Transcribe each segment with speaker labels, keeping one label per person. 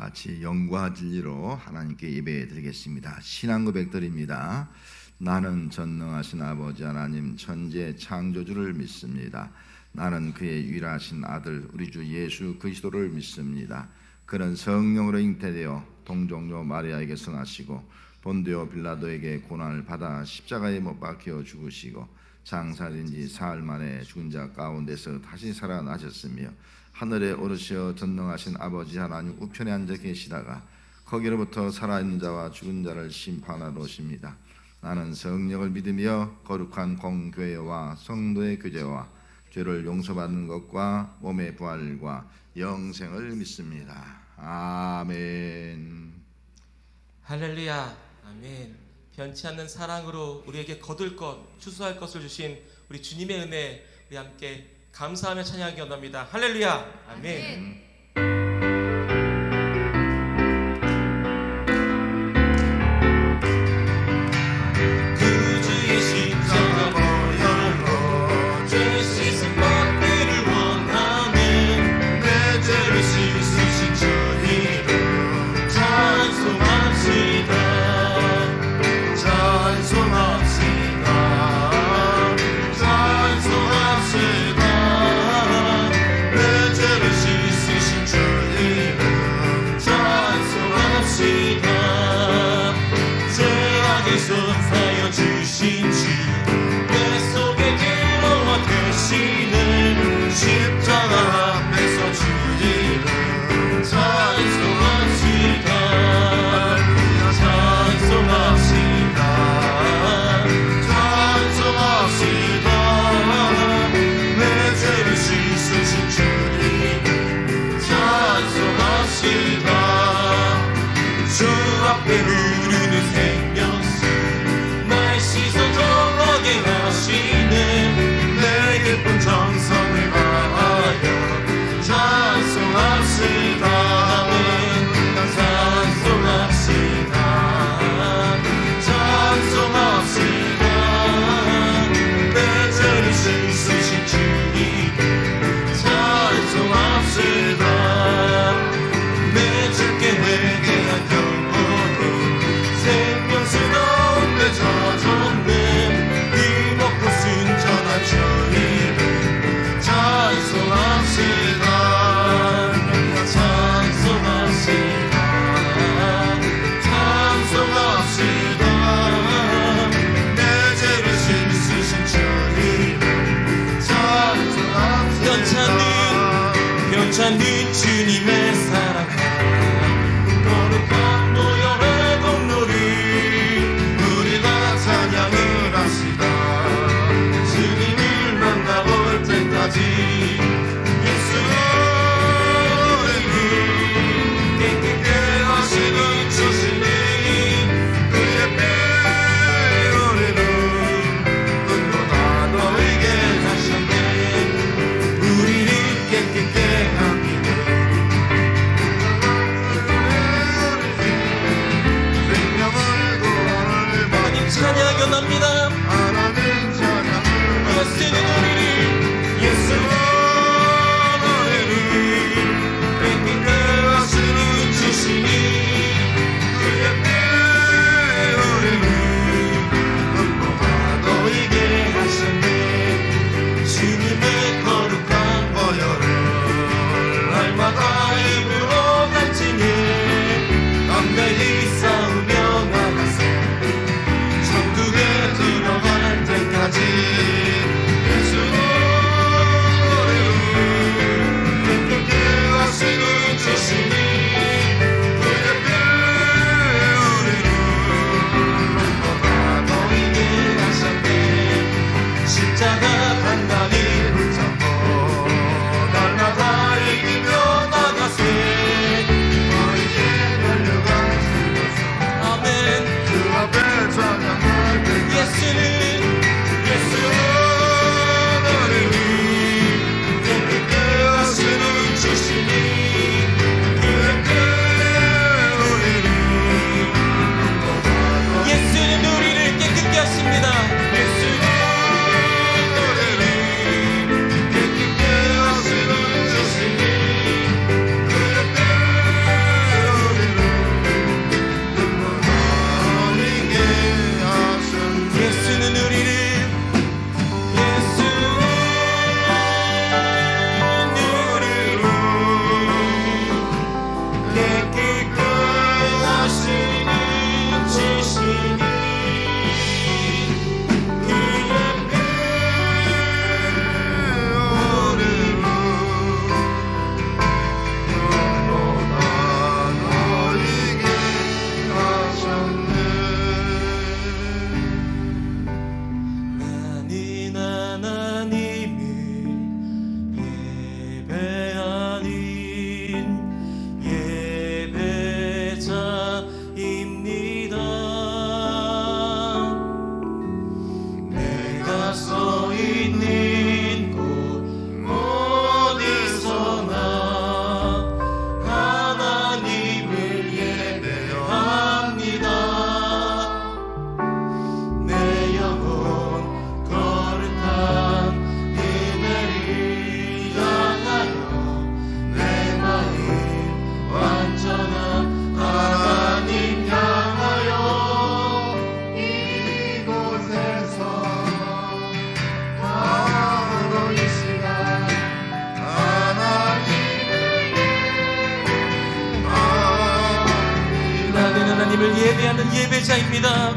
Speaker 1: 같이 영과 진리로 하나님께 예배 드리겠습니다. 신앙 고백 드립니다. 나는 전능하신 아버지 하나님 천지의 창조주를 믿습니다. 나는 그의 유일하신 아들 우리 주 예수 그리스도를 믿습니다. 그는 성령으로 잉태되어 동정녀 마리아에게 성하시고 본디오 빌라도에게 고난을 받아 십자가에 못 박혀 죽으시고 장사된 지 사흘 만에 죽은 자 가운데서 다시 살아나셨으며 하늘에 오르시어 전능하신 아버지 하나님 우편에 앉아 계시다가 거기로부터 살아있는 자와 죽은 자를 심판하러 오십니다. 나는 성령을 믿으며 거룩한 공교회와 성도의 교제와 죄를 용서받는 것과 몸의 부활과 영생을 믿습니다. 아멘.
Speaker 2: 할렐루야. 아멘. 변치 않는 사랑으로 우리에게 거둘 것, 추수할 것을 주신 우리 주님의 은혜, 우리 함께 감사하며 찬양하기 원합니다. 할렐루야. 아멘.
Speaker 3: 구주의 십자가 보혈로 죄 씻은 받기를 원하는 내 죄를 씻으신 주 이름 찬송합시다. 내 죄를 씻으신 주 이름 찬송합시다. 죄악에서 사여 주신 주 내 속에 들어와 계시는 십자가 앞에서 주 이름 찬송합시다. 찬송합시다. 내 죄를 씻으신 주 이름 찬송합시다. 주 앞에 흐르는 생명수 날 씻어 정하게 하시는 내 기쁜 정성을 다하여 찬송합시다. 찬송합시다. 찬송합시다. 내 죄를 씻으신 주 이름 찬송합시다. 내 주께 회개한 결과로 생명수 가운데 젖었네. 이 먹고 순전한 주 이름 찬송합시다. 찬송합시다. 찬송합시다. 내 죄를 씻으신 주 이름 찬송합시다. 변찮는 주님의 사랑 거룩한 보혈의 공로를 우리가 찬양을 합시다. 주님을 만나볼 때까지 예수를 깨끗게 하시는 주시니 그의 피 우리는 눈보다 너에게 하셨네. 우리를 깨끗게 하기를 생명을 구원을 받는
Speaker 2: 찬양하기 원합니다.
Speaker 3: 하나님 찬양을
Speaker 2: 예수는 우리를
Speaker 3: 우리를 깨끗게 하시는 주시니 그의 피 우리를 눈보다 너에게 하셨네. 주님의 거룩한 보혈을 날마다 입으로 간증해 담대히 싸우며 나가서 천국에 들어갈 때까지 예수를 깨끗게 하시는 주시니 그의 피 우리를 눈보다 너에게 하셨네. 십자가 단단히 붙잡고 날마다 이기며 나가세. 너에게 달려간 주로서
Speaker 2: 아멘.
Speaker 3: 그 앞에 찬양할 때까지
Speaker 2: 예수는
Speaker 3: 너를 깨끗게 하시는 주시니 그의 피 우리를 눈보다
Speaker 2: 예수는 우리를 깨끗게 하십니다.
Speaker 3: 예수는 우리를
Speaker 2: 예배자입니다.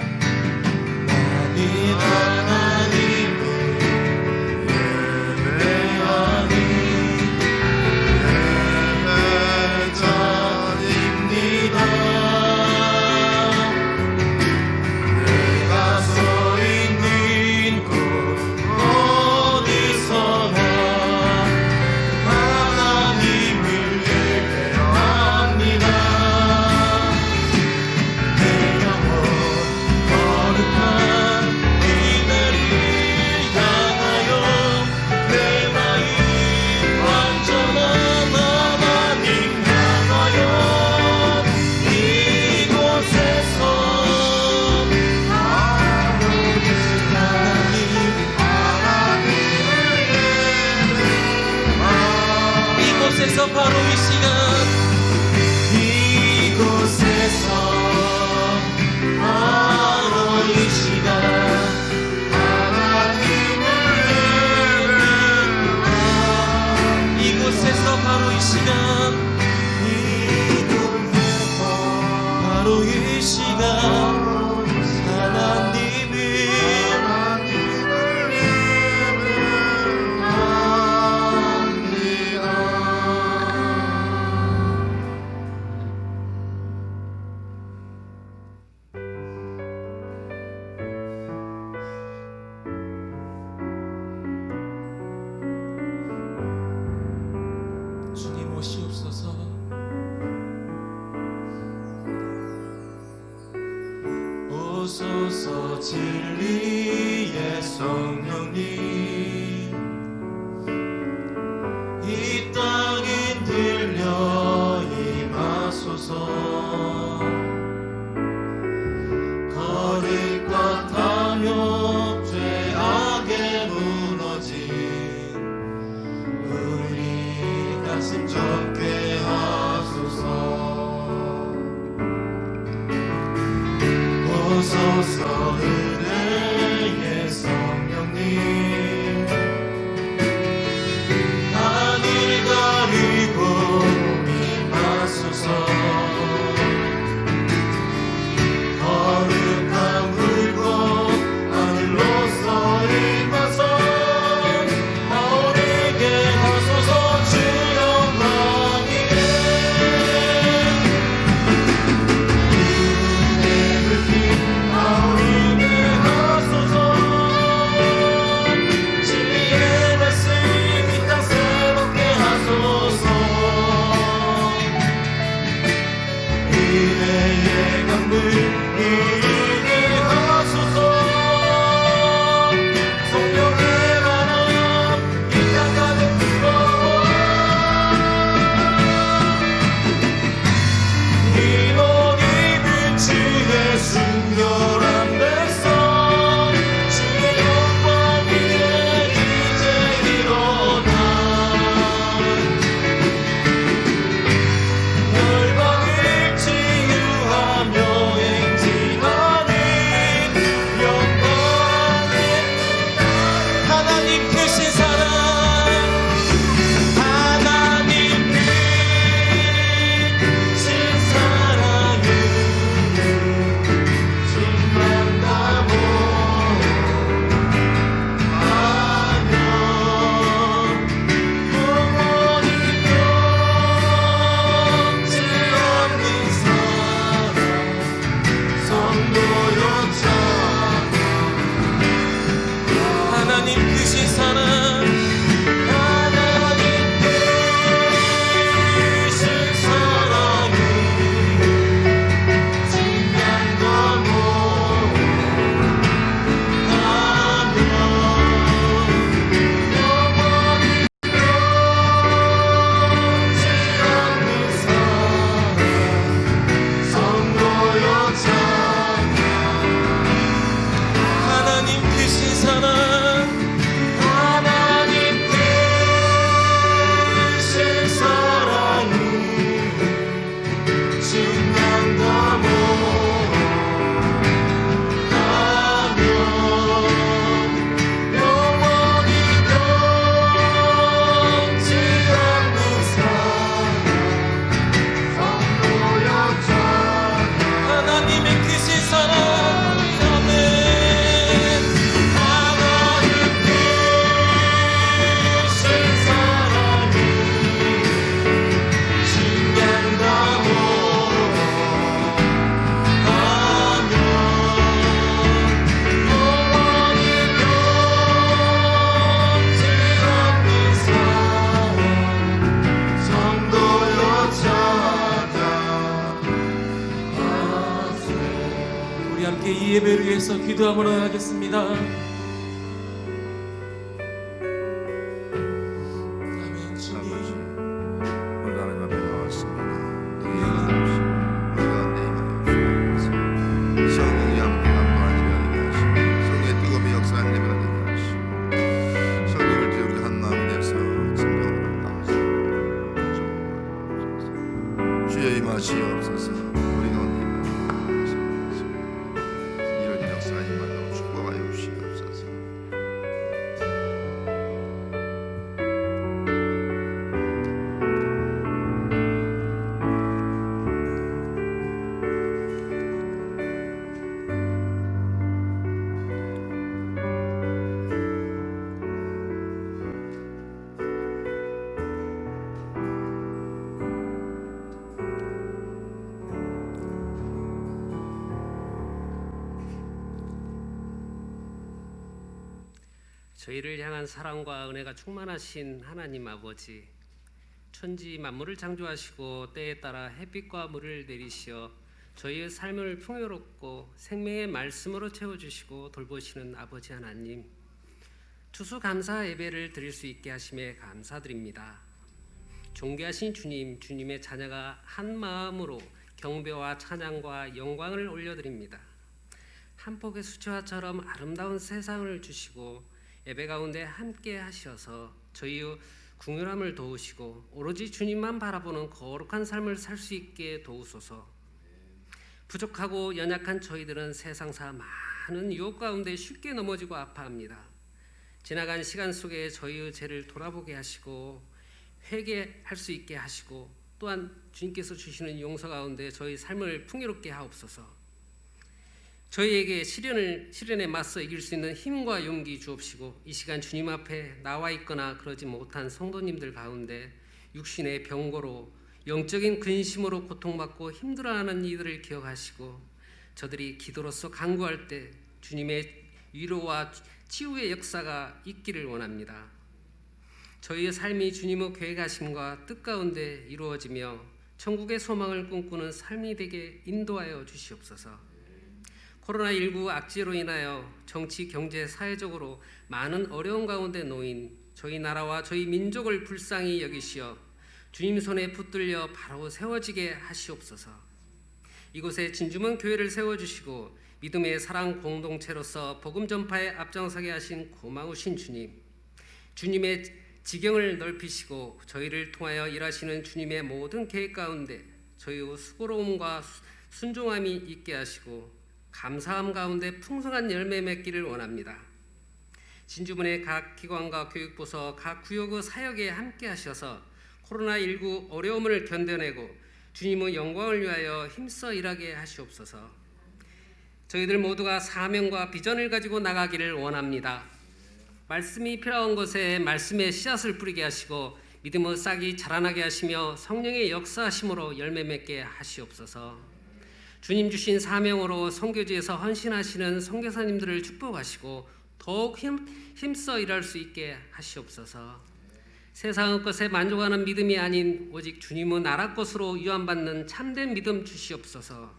Speaker 2: 이곳에서 바로 이 시간, 이곳에서 바로 이 시간 하나님을 예배하라. 이곳에서 바로 이 시간, 이곳에서 바로 이 시간 주님 오시옵소서. 오소서 진리의 성령님, 이 땅에 들려 임하소서. 거릴 것 하며 죄악에 무너진 우리 가슴 좁게 하소서. 오소서 은혜의 성령님, 하늘 가리고 임하소서. 거룩한 불꽃 하늘로서 임하소. 나오게 하소서. 주 영광이네. 은혜 불빛 나오게 하소서. 진리의 말씀 이 땅 새롭게 하소서. 은혜의 강물 흐르게 하소서. 성령의 바람 이 땅 가득 불어와. 이모니 빛의 순결한 백성, 주의 영광 위에 이제 일어나. 열방을 치유하며 행진하는 영광의 하나님 크신 사랑, 하나님 크신 사랑은 충만하고 아면 영원히 변치 않는 사랑, 성도 요청. 하나님 크신 사랑, 예배를 위해서 기도하며 나가겠습니다. 아멘. 주님,
Speaker 1: 아버지, 오늘 하나님 앞에 나왔습니다. 너희 영광없이 우리 가운데 임하여 주옵소서. 성령이 함께 감동하지 않게 하시고 성령의 뜨거움이 역사하는 예배가 되게 하시고 성령을 때 우리 한 마음이 되어서 진정으로 감사합니다. 주여 임하시옵소서. 우리 가운데 임하옵소서. 이런 역사가 임하도록 축복하여 주시옵소서.
Speaker 4: 저희를 향한 사랑과 은혜가 충만하신 하나님 아버지, 천지 만물을 창조하시고 때에 따라 햇빛과 물을 내리시어 저희의 삶을 풍요롭고 생명의 말씀으로 채워주시고 돌보시는 아버지 하나님, 추수감사 예배를 드릴 수 있게 하심에 감사드립니다. 존귀하신 주님, 주님의 자녀가 한 마음으로 경배와 찬양과 영광을 올려드립니다. 한 폭의 수채화처럼 아름다운 세상을 주시고 예배 가운데 함께 하셔서 저희의 궁휼함을 도우시고 오로지 주님만 바라보는 거룩한 삶을 살 수 있게 도우소서. 부족하고 연약한 저희들은 세상사 많은 유혹 가운데 쉽게 넘어지고 아파합니다. 지나간 시간 속에 저희의 죄를 돌아보게 하시고 회개할 수 있게 하시고 또한 주님께서 주시는 용서 가운데 저희 삶을 풍요롭게 하옵소서. 저희에게 시련에 맞서 이길 수 있는 힘과 용기 주옵시고 이 시간 주님 앞에 나와 있거나 그러지 못한 성도님들 가운데 육신의 병고로 영적인 근심으로 고통받고 힘들어하는 이들을 기억하시고 저들이 기도로서 간구할 때 주님의 위로와 치유의 역사가 있기를 원합니다. 저희의 삶이 주님의 계획하심과 뜻 가운데 이루어지며 천국의 소망을 꿈꾸는 삶이 되게 인도하여 주시옵소서. 코로나19 악재로 인하여 정치, 경제, 사회적으로 많은 어려움 가운데 놓인 저희 나라와 저희 민족을 불쌍히 여기시어 주님 손에 붙들려 바로 세워지게 하시옵소서. 이곳에 진주문 교회를 세워주시고 믿음의 사랑 공동체로서 복음 전파에 앞장서게 하신 고마우신 주님, 주님의 지경을 넓히시고 저희를 통하여 일하시는 주님의 모든 계획 가운데 저희의 수고로움과 순종함이 있게 하시고 감사함 가운데 풍성한 열매 맺기를 원합니다. 진주문의 각 기관과 교육부서 각 구역의 사역에 함께 하셔서 코로나19 어려움을 견뎌내고 주님의 영광을 위하여 힘써 일하게 하시옵소서. 저희들 모두가 사명과 비전을 가지고 나가기를 원합니다. 말씀이 필요한 곳에 말씀의 씨앗을 뿌리게 하시고 믿음의 싹이 자라나게 하시며 성령의 역사하심으로 열매 맺게 하시옵소서. 주님 주신 사명으로 선교지에서 헌신하시는 선교사님들을 축복하시고 더욱 힘써 일할 수 있게 하시옵소서. 세상의 것에 만족하는 믿음이 아닌 오직 주님의 나라 것으로 유한받는 참된 믿음 주시옵소서.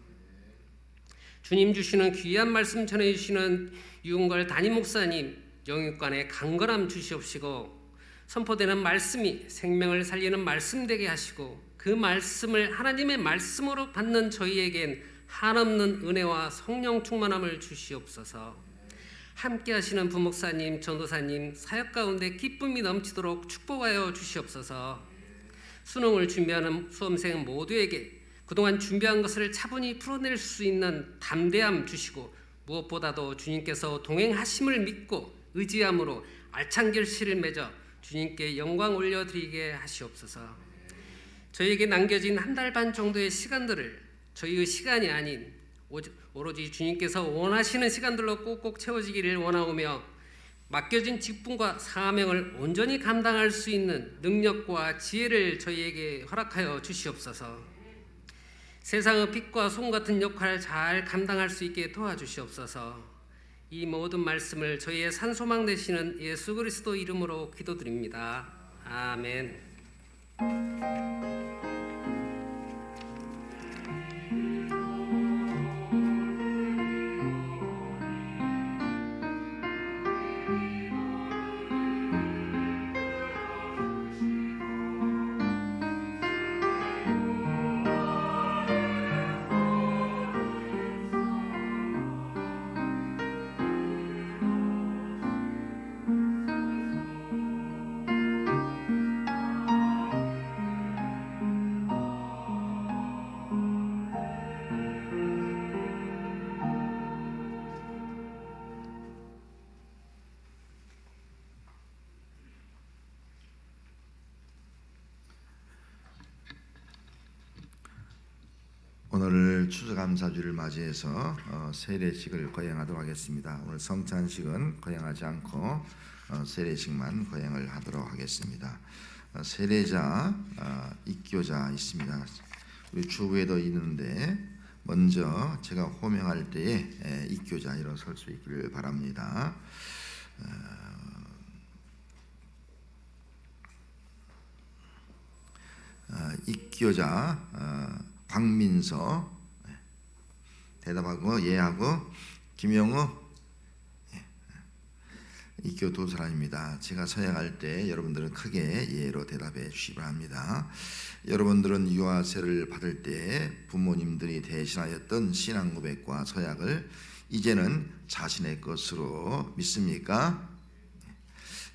Speaker 4: 주님 주시는 귀한 말씀 전해주시는 유은걸 담임 목사님 영육간에 강건함 주시옵시고 선포되는 말씀이 생명을 살리는 말씀 되게 하시고 그 말씀을 하나님의 말씀으로 받는 저희에겐 한없는 은혜와 성령 충만함을 주시옵소서. 함께 하시는 부목사님, 전도사님, 사역 가운데 기쁨이 넘치도록 축복하여 주시옵소서. 수능을 준비하는 수험생 모두에게 그동안 준비한 것을 차분히 풀어낼 수 있는 담대함 주시고 무엇보다도 주님께서 동행하심을 믿고 의지함으로 알찬 결실을 맺어 주님께 영광 올려드리게 하시옵소서. 저희에게 남겨진 한 달 반 정도의 시간들을 저희의 시간이 아닌 오로지 주님께서 원하시는 시간들로 꼭꼭 채워지기를 원하오며 맡겨진 직분과 사명을 온전히 감당할 수 있는 능력과 지혜를 저희에게 허락하여 주시옵소서. 세상의 빛과 소금 같은 역할을 잘 감당할 수 있게 도와주시옵소서. 이 모든 말씀을 저희의 산소망 되시는 예수 그리스도 이름으로 기도드립니다. 아멘.
Speaker 1: 오늘 추수감사주를 맞이해서 세례식을 거행하도록 하겠습니다. 오늘 성찬식은 거행하지 않고 세례식만 거행을 하도록 하겠습니다. 세례자, 입교자 있습니다. 우리 주부에도 있는데 먼저 제가 호명할 때에 입교자 일어설 수 있기를 바랍니다. 입교자 광민서 대답하고 예하고 김영우 입교 두 사람입니다. 제가 서약할 때 여러분들은 크게 예로 대답해 주시기 바랍니다. 여러분들은 유아세를 받을 때 부모님들이 대신하였던 신앙 고백과 서약을 이제는 자신의 것으로 믿습니까?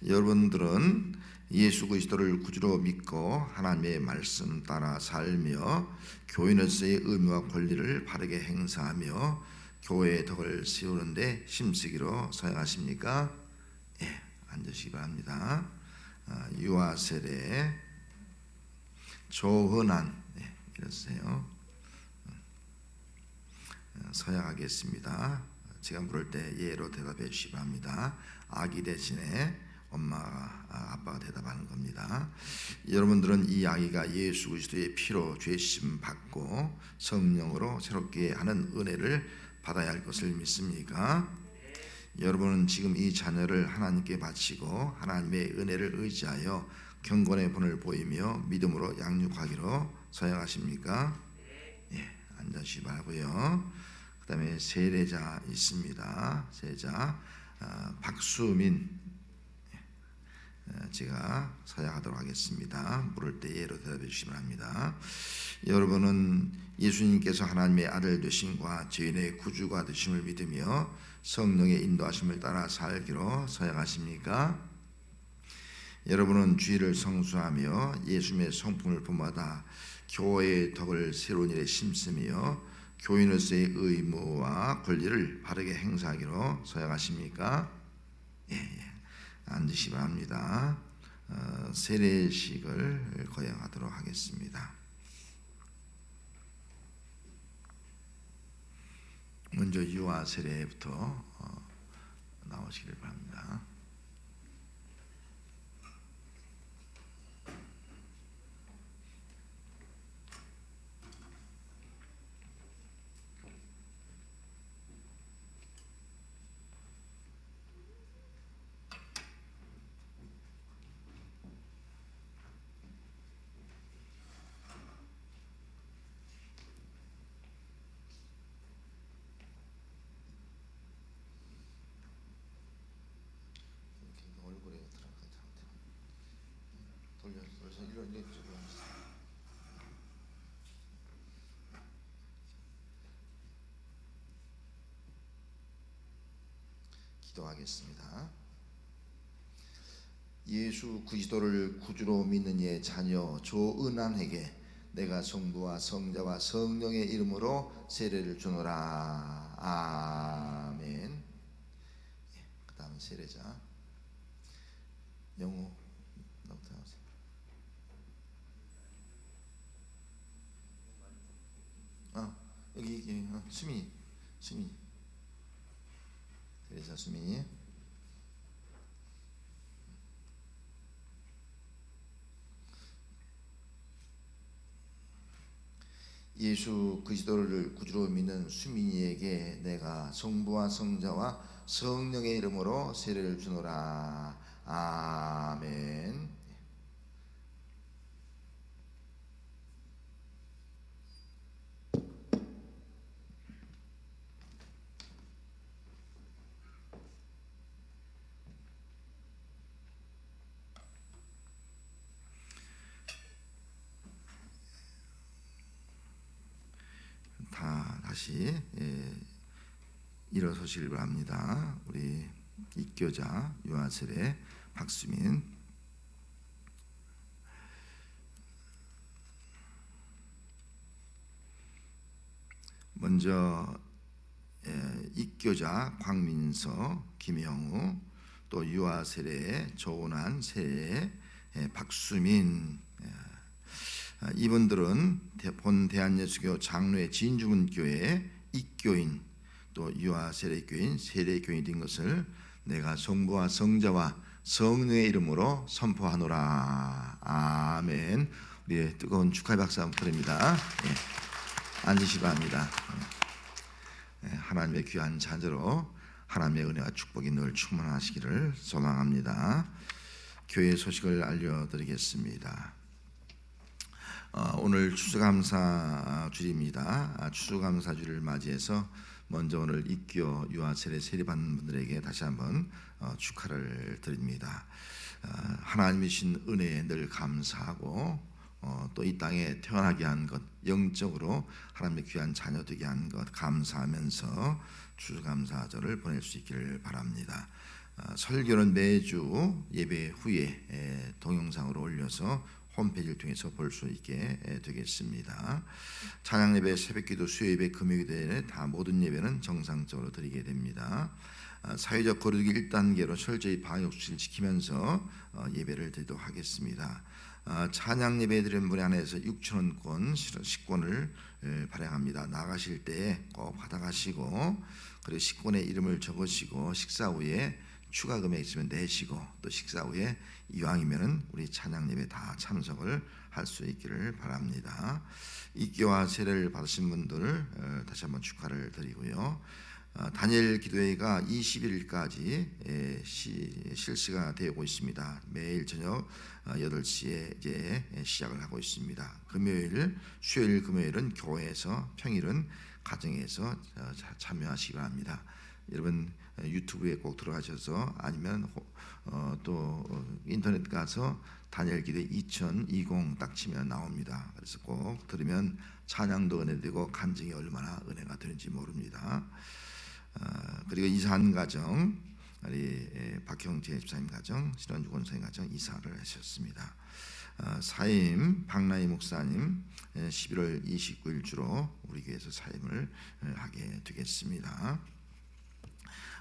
Speaker 1: 여러분들은 예수 그리스도를 구주로 믿고 하나님의 말씀 따라 살며 교인으로서의 의무와 권리를 바르게 행사하며 교회의 덕을 세우는데 힘쓰기로 서약하십니까? 예, 앉으시기 바랍니다. 유아세례 조은한 이러세요. 서약하겠습니다. 제가 물을 때 예로 대답해 주시기 바랍니다. 아기 대신에 엄마가 아빠가 대답하는 겁니다. 여러분들은 이 아기가 예수 그리스도의 피로 죄심 받고 성령으로 새롭게 하는 은혜를 받아야 할 것을 믿습니까? 여러분은 지금 이 자녀를 하나님께 바치고 하나님의 은혜를 의지하여 경건의 본을 보이며 믿음으로 양육하기로 서약하십니까? 예, 앉으시기 바라고요. 그 다음에 세례자 있습니다. 세례자 박수민 제가 서약하도록 하겠습니다. 물을 때 예로 대답해 주시면 합니다. 여러분은 예수님께서 하나님의 아들 되심과 죄인의 구주가 되심을 믿으며 성령의 인도하심을 따라 살기로 서약하십니까? 여러분은 주의를 성수하며 예수님의 성품을 본받아 교회의 덕을 새로운 일에 심쓰며 교인으로서의 의무와 권리를 바르게 행사하기로 서약하십니까? 예. 앉으시기 바랍니다. 세례식을 거행하도록 하겠습니다. 먼저 유아 세례부터 나오시길 바랍니다. 얼굴에 돌려서 이런 쪽으로 기도하겠습니다. 예수 그리스도를 구주로 믿는 이의 자녀 조은한에게 내가 성부와 성자와 성령의 이름으로 세례를 주노라. 아멘. 그 다음 세례자 영우 너부터 하세요. 여기 수민이 세례자 수민이 예수 그리스도를 구주로 믿는 수민이에게 내가 성부와 성자와 성령의 이름으로 세례를 주노라. 아멘. 다시 일어서시길 바랍니다. 우리 입교자 유아세례 박수민 먼저 입교자 광민서 김영우 또 유아세례 조은한 세례 박수민 이분들은 본 대한예수교 장로회 진주문교회 입교인 또 유아 세례교인 세례교인이 된 것을 내가 성부와 성자와 성령의 이름으로 선포하노라. 아멘. 우리의 뜨거운 축하의 박수 한번 드립니다. 앉으시기 바랍니다. 하나님의 귀한 자녀로 하나님의 은혜와 축복이 늘 충만하시기를 소망합니다. 교회 소식을 알려드리겠습니다. 오늘 추수감사 주일입니다. 추수감사 주일을 맞이해서 먼저 오늘 입교 유아 세례 세례받는 분들에게 다시 한번 축하를 드립니다. 하나님이 주신 은혜에 늘 감사하고 또 이 땅에 태어나게 한 것, 영적으로 하나님의 귀한 자녀 되게 한 것 감사하면서 추수감사절을 보낼 수 있기를 바랍니다. 설교는 매주 예배 후에 동영상으로 올려서 홈페이지를 통해서 볼 수 있게 되겠습니다. 찬양 예배, 새벽기도, 수요 예배, 금요 예배 다 모든 예배는 정상적으로 드리게 됩니다. 사회적 거리두기 1단계로 철저히 방역 수칙을 지키면서 예배를 드리도록 하겠습니다. 찬양 예배 드리는 분에 한해서 6,000원권 식권을 발행합니다. 나가실 때 꼭 받아가시고 그리고 식권에 이름을 적으시고 식사 후에 추가 금액 있으면 내시고 또 식사 후에 이왕이면은 우리 찬양 예배 다 참석을 할 수 있기를 바랍니다. 입교와 세례를 받으신 분들 다시 한번 축하를 드리고요. 다니엘 기도회가 21일까지 실시가 되고 있습니다. 매일 저녁 8시에 이제 시작을 하고 있습니다. 금요일, 수요일, 금요일은 교회에서, 평일은 가정에서 참여하시기 바랍니다. 여러분 유튜브에 꼭 들어가셔서 아니면 또 인터넷 가서 다니엘 기도회 2020 딱 치면 나옵니다. 그래서 꼭 들으면 찬양도 은혜되고 간증이 얼마나 은혜가 되는지 모릅니다. 그리고 이사한 가정 우리 박형재 집사님 가정, 신원주 권사님 가정 이사를 하셨습니다. 사임 박나희 목사님 11월 29일 주로 우리 교회에서 사임을 하게 되겠습니다.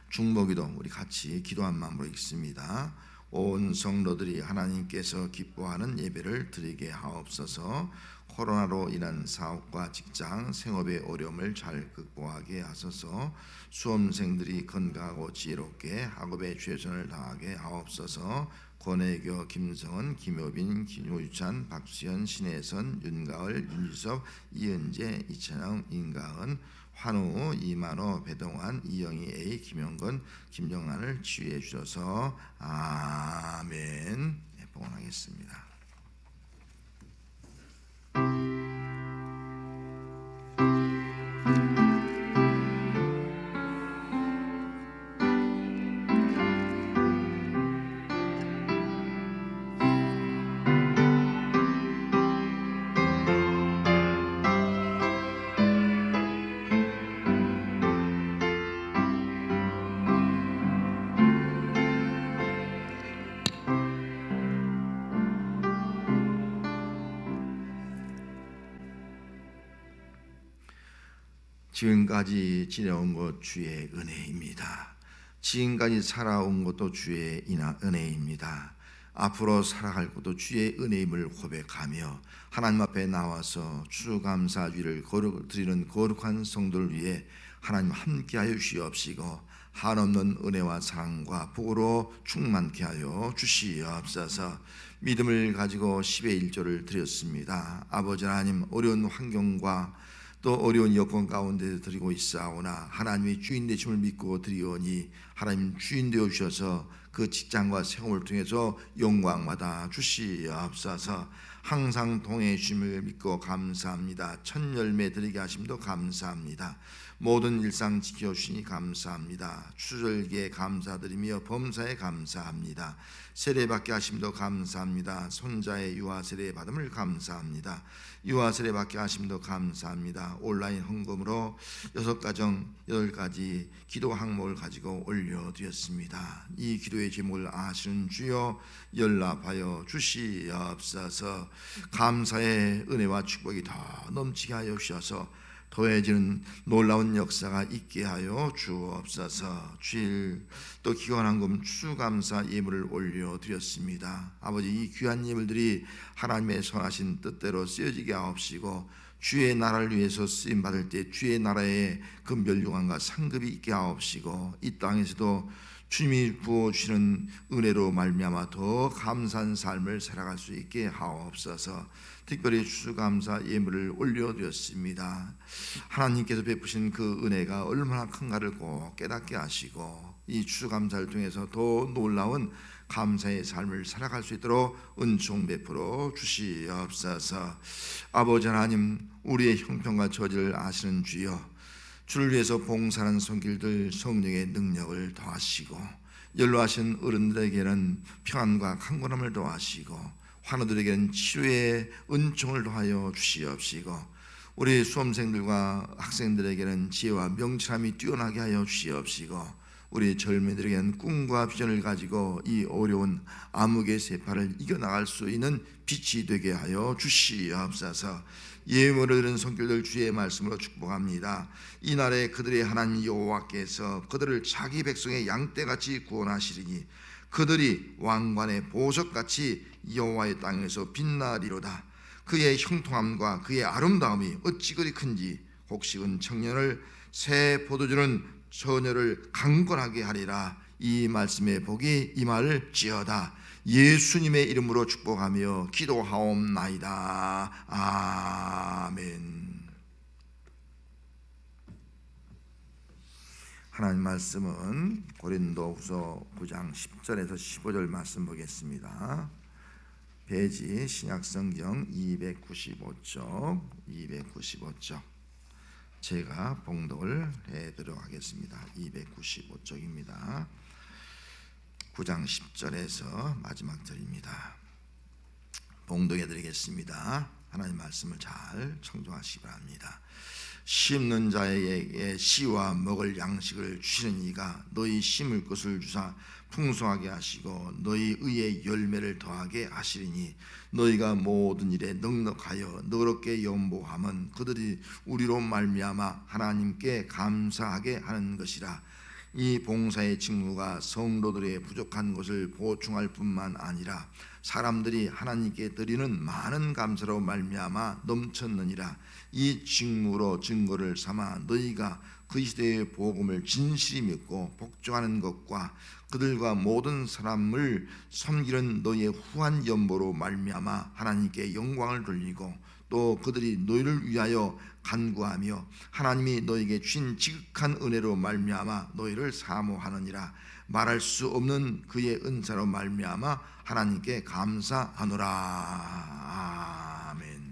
Speaker 1: 중보기도 우리 같이 기도한 마음으로 읽습니다. 온 성도들이 하나님께서 기뻐하는 예배를 드리게 하옵소서. 코로나로 인한 사업과 직장, 생업의 어려움을 잘 극복하게 하소서. 수험생들이 건강하고 지혜롭게 학업에 최선을 다하게 하옵소서. 권혜교, 김성은, 김효빈, 김효유찬, 박수현, 신혜선, 윤가을, 윤주섭, 이은재, 이찬영, 인가은, 환우, 이만호, 배동환, 이영희, A, 김영건, 김정란을 치유해 주셔서 아멘. 봉헌하겠습니다. 지금까지 지내온 것 주의 은혜입니다. 지금까지 살아온 것도 주의 은혜입니다. 앞으로 살아갈 것도 주의 은혜임을 고백하며 하나님 앞에 나와서 추수감사주일을 드리는 거룩한 성도를 위해 하나님 함께하여 주시옵시고 한없는 은혜와 사랑과 복으로 충만케 하여 주시옵소서. 믿음을 가지고 10의 1조를 드렸습니다. 아버지 하나님, 어려운 환경과 또 어려운 여건 가운데 드리고 있사오나 하나님이 주인 되심을 믿고 드리오니 하나님 주인 되어 주셔서 그 직장과 생업을 통해서 영광받아 주시옵소서. 항상 동행해 주심을 믿고 감사합니다. 첫 열매 드리게 하심도 감사합니다. 모든 일상 지켜주시니 감사합니다. 추절기에 감사드리며 범사에 감사합니다. 세례받게 하심도 감사합니다. 손자의 유아 세례 받음을 감사합니다. 유아 세례 받게 하심도 감사합니다. 온라인 헌금으로 8가지 기도 항목을 가지고 올려드렸습니다. 이 기도의 제목을 아시는 주여 연락하여 주시옵소서. 감사의 은혜와 축복이 더 넘치게 하여 주셔서 더해지는 놀라운 역사가 있게 하여 주옵소서. 주일 또 기원한금 추수감사 예물을 올려드렸습니다. 아버지, 이 귀한 예물들이 하나님의 선하신 뜻대로 쓰여지게 하옵시고 주의 나라를 위해서 쓰임받을 때 주의 나라의 그 멸류관과 상급이 있게 하옵시고 이 땅에서도 주님이 부어주시는 은혜로 말미암아 더 감사한 삶을 살아갈 수 있게 하옵소서. 특별히 추수감사 예물을 올려드렸습니다. 하나님께서 베푸신 그 은혜가 얼마나 큰가를 꼭 깨닫게 하시고 이 추수감사를 통해서 더 놀라운 감사의 삶을 살아갈 수 있도록 은총 베풀어 주시옵소서. 아버지 하나님, 우리의 형편과 저지를 아시는 주여, 주를 위해서 봉사하는 손길들 성령의 능력을 더하시고 연로하신 어른들에게는 평안과 강건함을 더하시고 환우들에게는 치료의 은총을 더하여 주시옵시고 우리 수험생들과 학생들에게는 지혜와 명철함이 뛰어나게 하여 주시옵시고 우리 젊은이들에게는 꿈과 비전을 가지고 이 어려운 암흑의 세파를 이겨나갈 수 있는 빛이 되게 하여 주시옵소서. 예물을 드린 손길들 주의 말씀으로 축복합니다. 이날에 그들의 하나님 여호와께서 그들을 자기 백성의 양떼같이 구원하시리니 그들이 왕관의 보석같이 여호와의 땅에서 빛나리로다. 그의 형통함과 그의 아름다움이 어찌 그리 큰지 혹식은 청년을 새 포도주는 처녀를 강건하게 하리라. 이 말씀의 복이 임할지어다. 예수님의 이름으로 축복하며 기도하옵나이다. 아멘. 하나님 말씀은 고린도후서 9장 10절에서 15절 말씀 보겠습니다. 배지 신약성경 295쪽 제가 봉독을 해드리도록 하겠습니다. 295쪽입니다. 9장 10절에서 마지막 절입니다. 봉독해드리겠습니다. 하나님 말씀을 잘 청종하시기 바랍니다. 심는 자에게 씨와 먹을 양식을 주시는 이가 너희 심을 것을 주사 풍성하게 하시고 너희 의의 열매를 더하게 하시리니 너희가 모든 일에 넉넉하여 너롭게 연보함은 그들이 우리로 말미암아 하나님께 감사하게 하는 것이라. 이 봉사의 직무가 성도들의 부족한 것을 보충할 뿐만 아니라 사람들이 하나님께 드리는 많은 감사로 말미암아 넘쳤느니라. 이 직무로 증거를 삼아 너희가 그리스도의 복음을 진실히 믿고 복종하는 것과 그들과 모든 사람을 섬기는 너희의 후한 연보로 말미암아 하나님께 영광을 돌리고 또 그들이 너희를 위하여 간구하며 하나님이 너희에게 주신 지극한 은혜로 말미암아 너희를 사모하느니라. 말할 수 없는 그의 은사로 말미암아 하나님께 감사하노라. 아멘.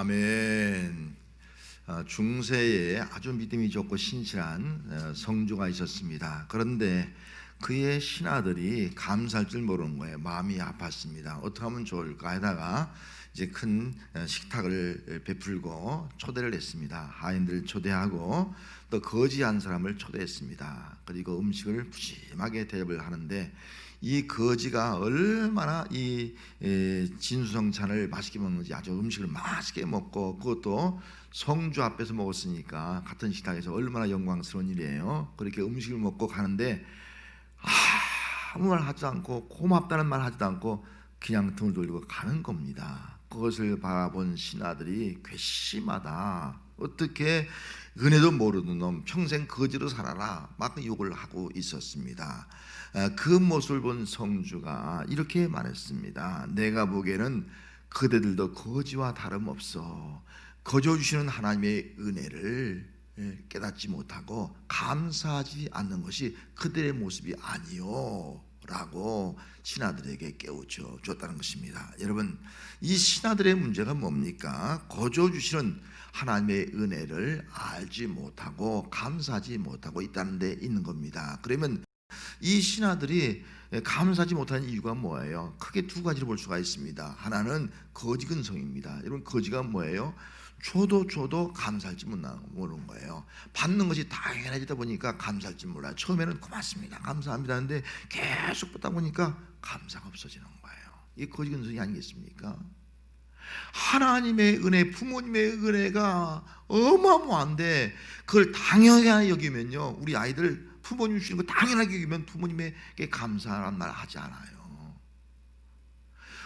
Speaker 1: 아멘. 중세에 아주 믿음이 좋고 신실한 성주가 있었습니다. 그런데 그의 신하들이 감사할 줄 모르는 거예요. 마음이 아팠습니다. 어떻게 하면 좋을까 하다가 이제 큰 식탁을 베풀고 초대를 했습니다. 하인들을 초대하고 또 거지한 사람을 초대했습니다. 그리고 음식을 푸짐하게 대접을 하는데 이 거지가 얼마나 이 진수성찬을 맛있게 먹는지 아주 음식을 맛있게 먹고 그것도 성주 앞에서 먹었으니까 같은 식탁에서 얼마나 영광스러운 일이에요. 그렇게 음식을 먹고 가는데 아무 말 하지도 않고 고맙다는 말 하지도 않고 그냥 등을 돌리고 가는 겁니다. 그것을 바라본 신하들이 괘씸하다. 어떻게 은혜도 모르는 놈 평생 거지로 살아라 막 욕을 하고 있었습니다. 그 모습을 본 성주가 이렇게 말했습니다. 내가 보기에는 그대들도 거지와 다름없어. 거저 주시는 하나님의 은혜를 깨닫지 못하고 감사하지 않는 것이 그들의 모습이 아니요 라고 신하들에게 깨우쳐 줬다는 것입니다. 여러분, 이 신하들의 문제가 뭡니까? 거저 주시는 하나님의 은혜를 알지 못하고 감사하지 못하고 있다는 데 있는 겁니다. 그러면 이 신하들이 감사하지 못하는 이유가 뭐예요? 크게 두 가지로 볼 수가 있습니다. 하나는 거지근성입니다. 여러분, 거지가 뭐예요? 줘도 감사할지 모르는 거예요. 받는 것이 당연해지다 보니까 감사할지 몰라요. 처음에는 고맙습니다, 감사합니다 하는데 계속 받다 보니까 감사가 없어지는 거예요. 이게 거지근성이 아니겠습니까? 하나님의 은혜, 부모님의 은혜가 어마어마한데 그걸 당연하게 여기면요, 우리 아이들 부모님 주시는 거 당연하게 여기면 부모님에게 감사란 말 하지 않아요.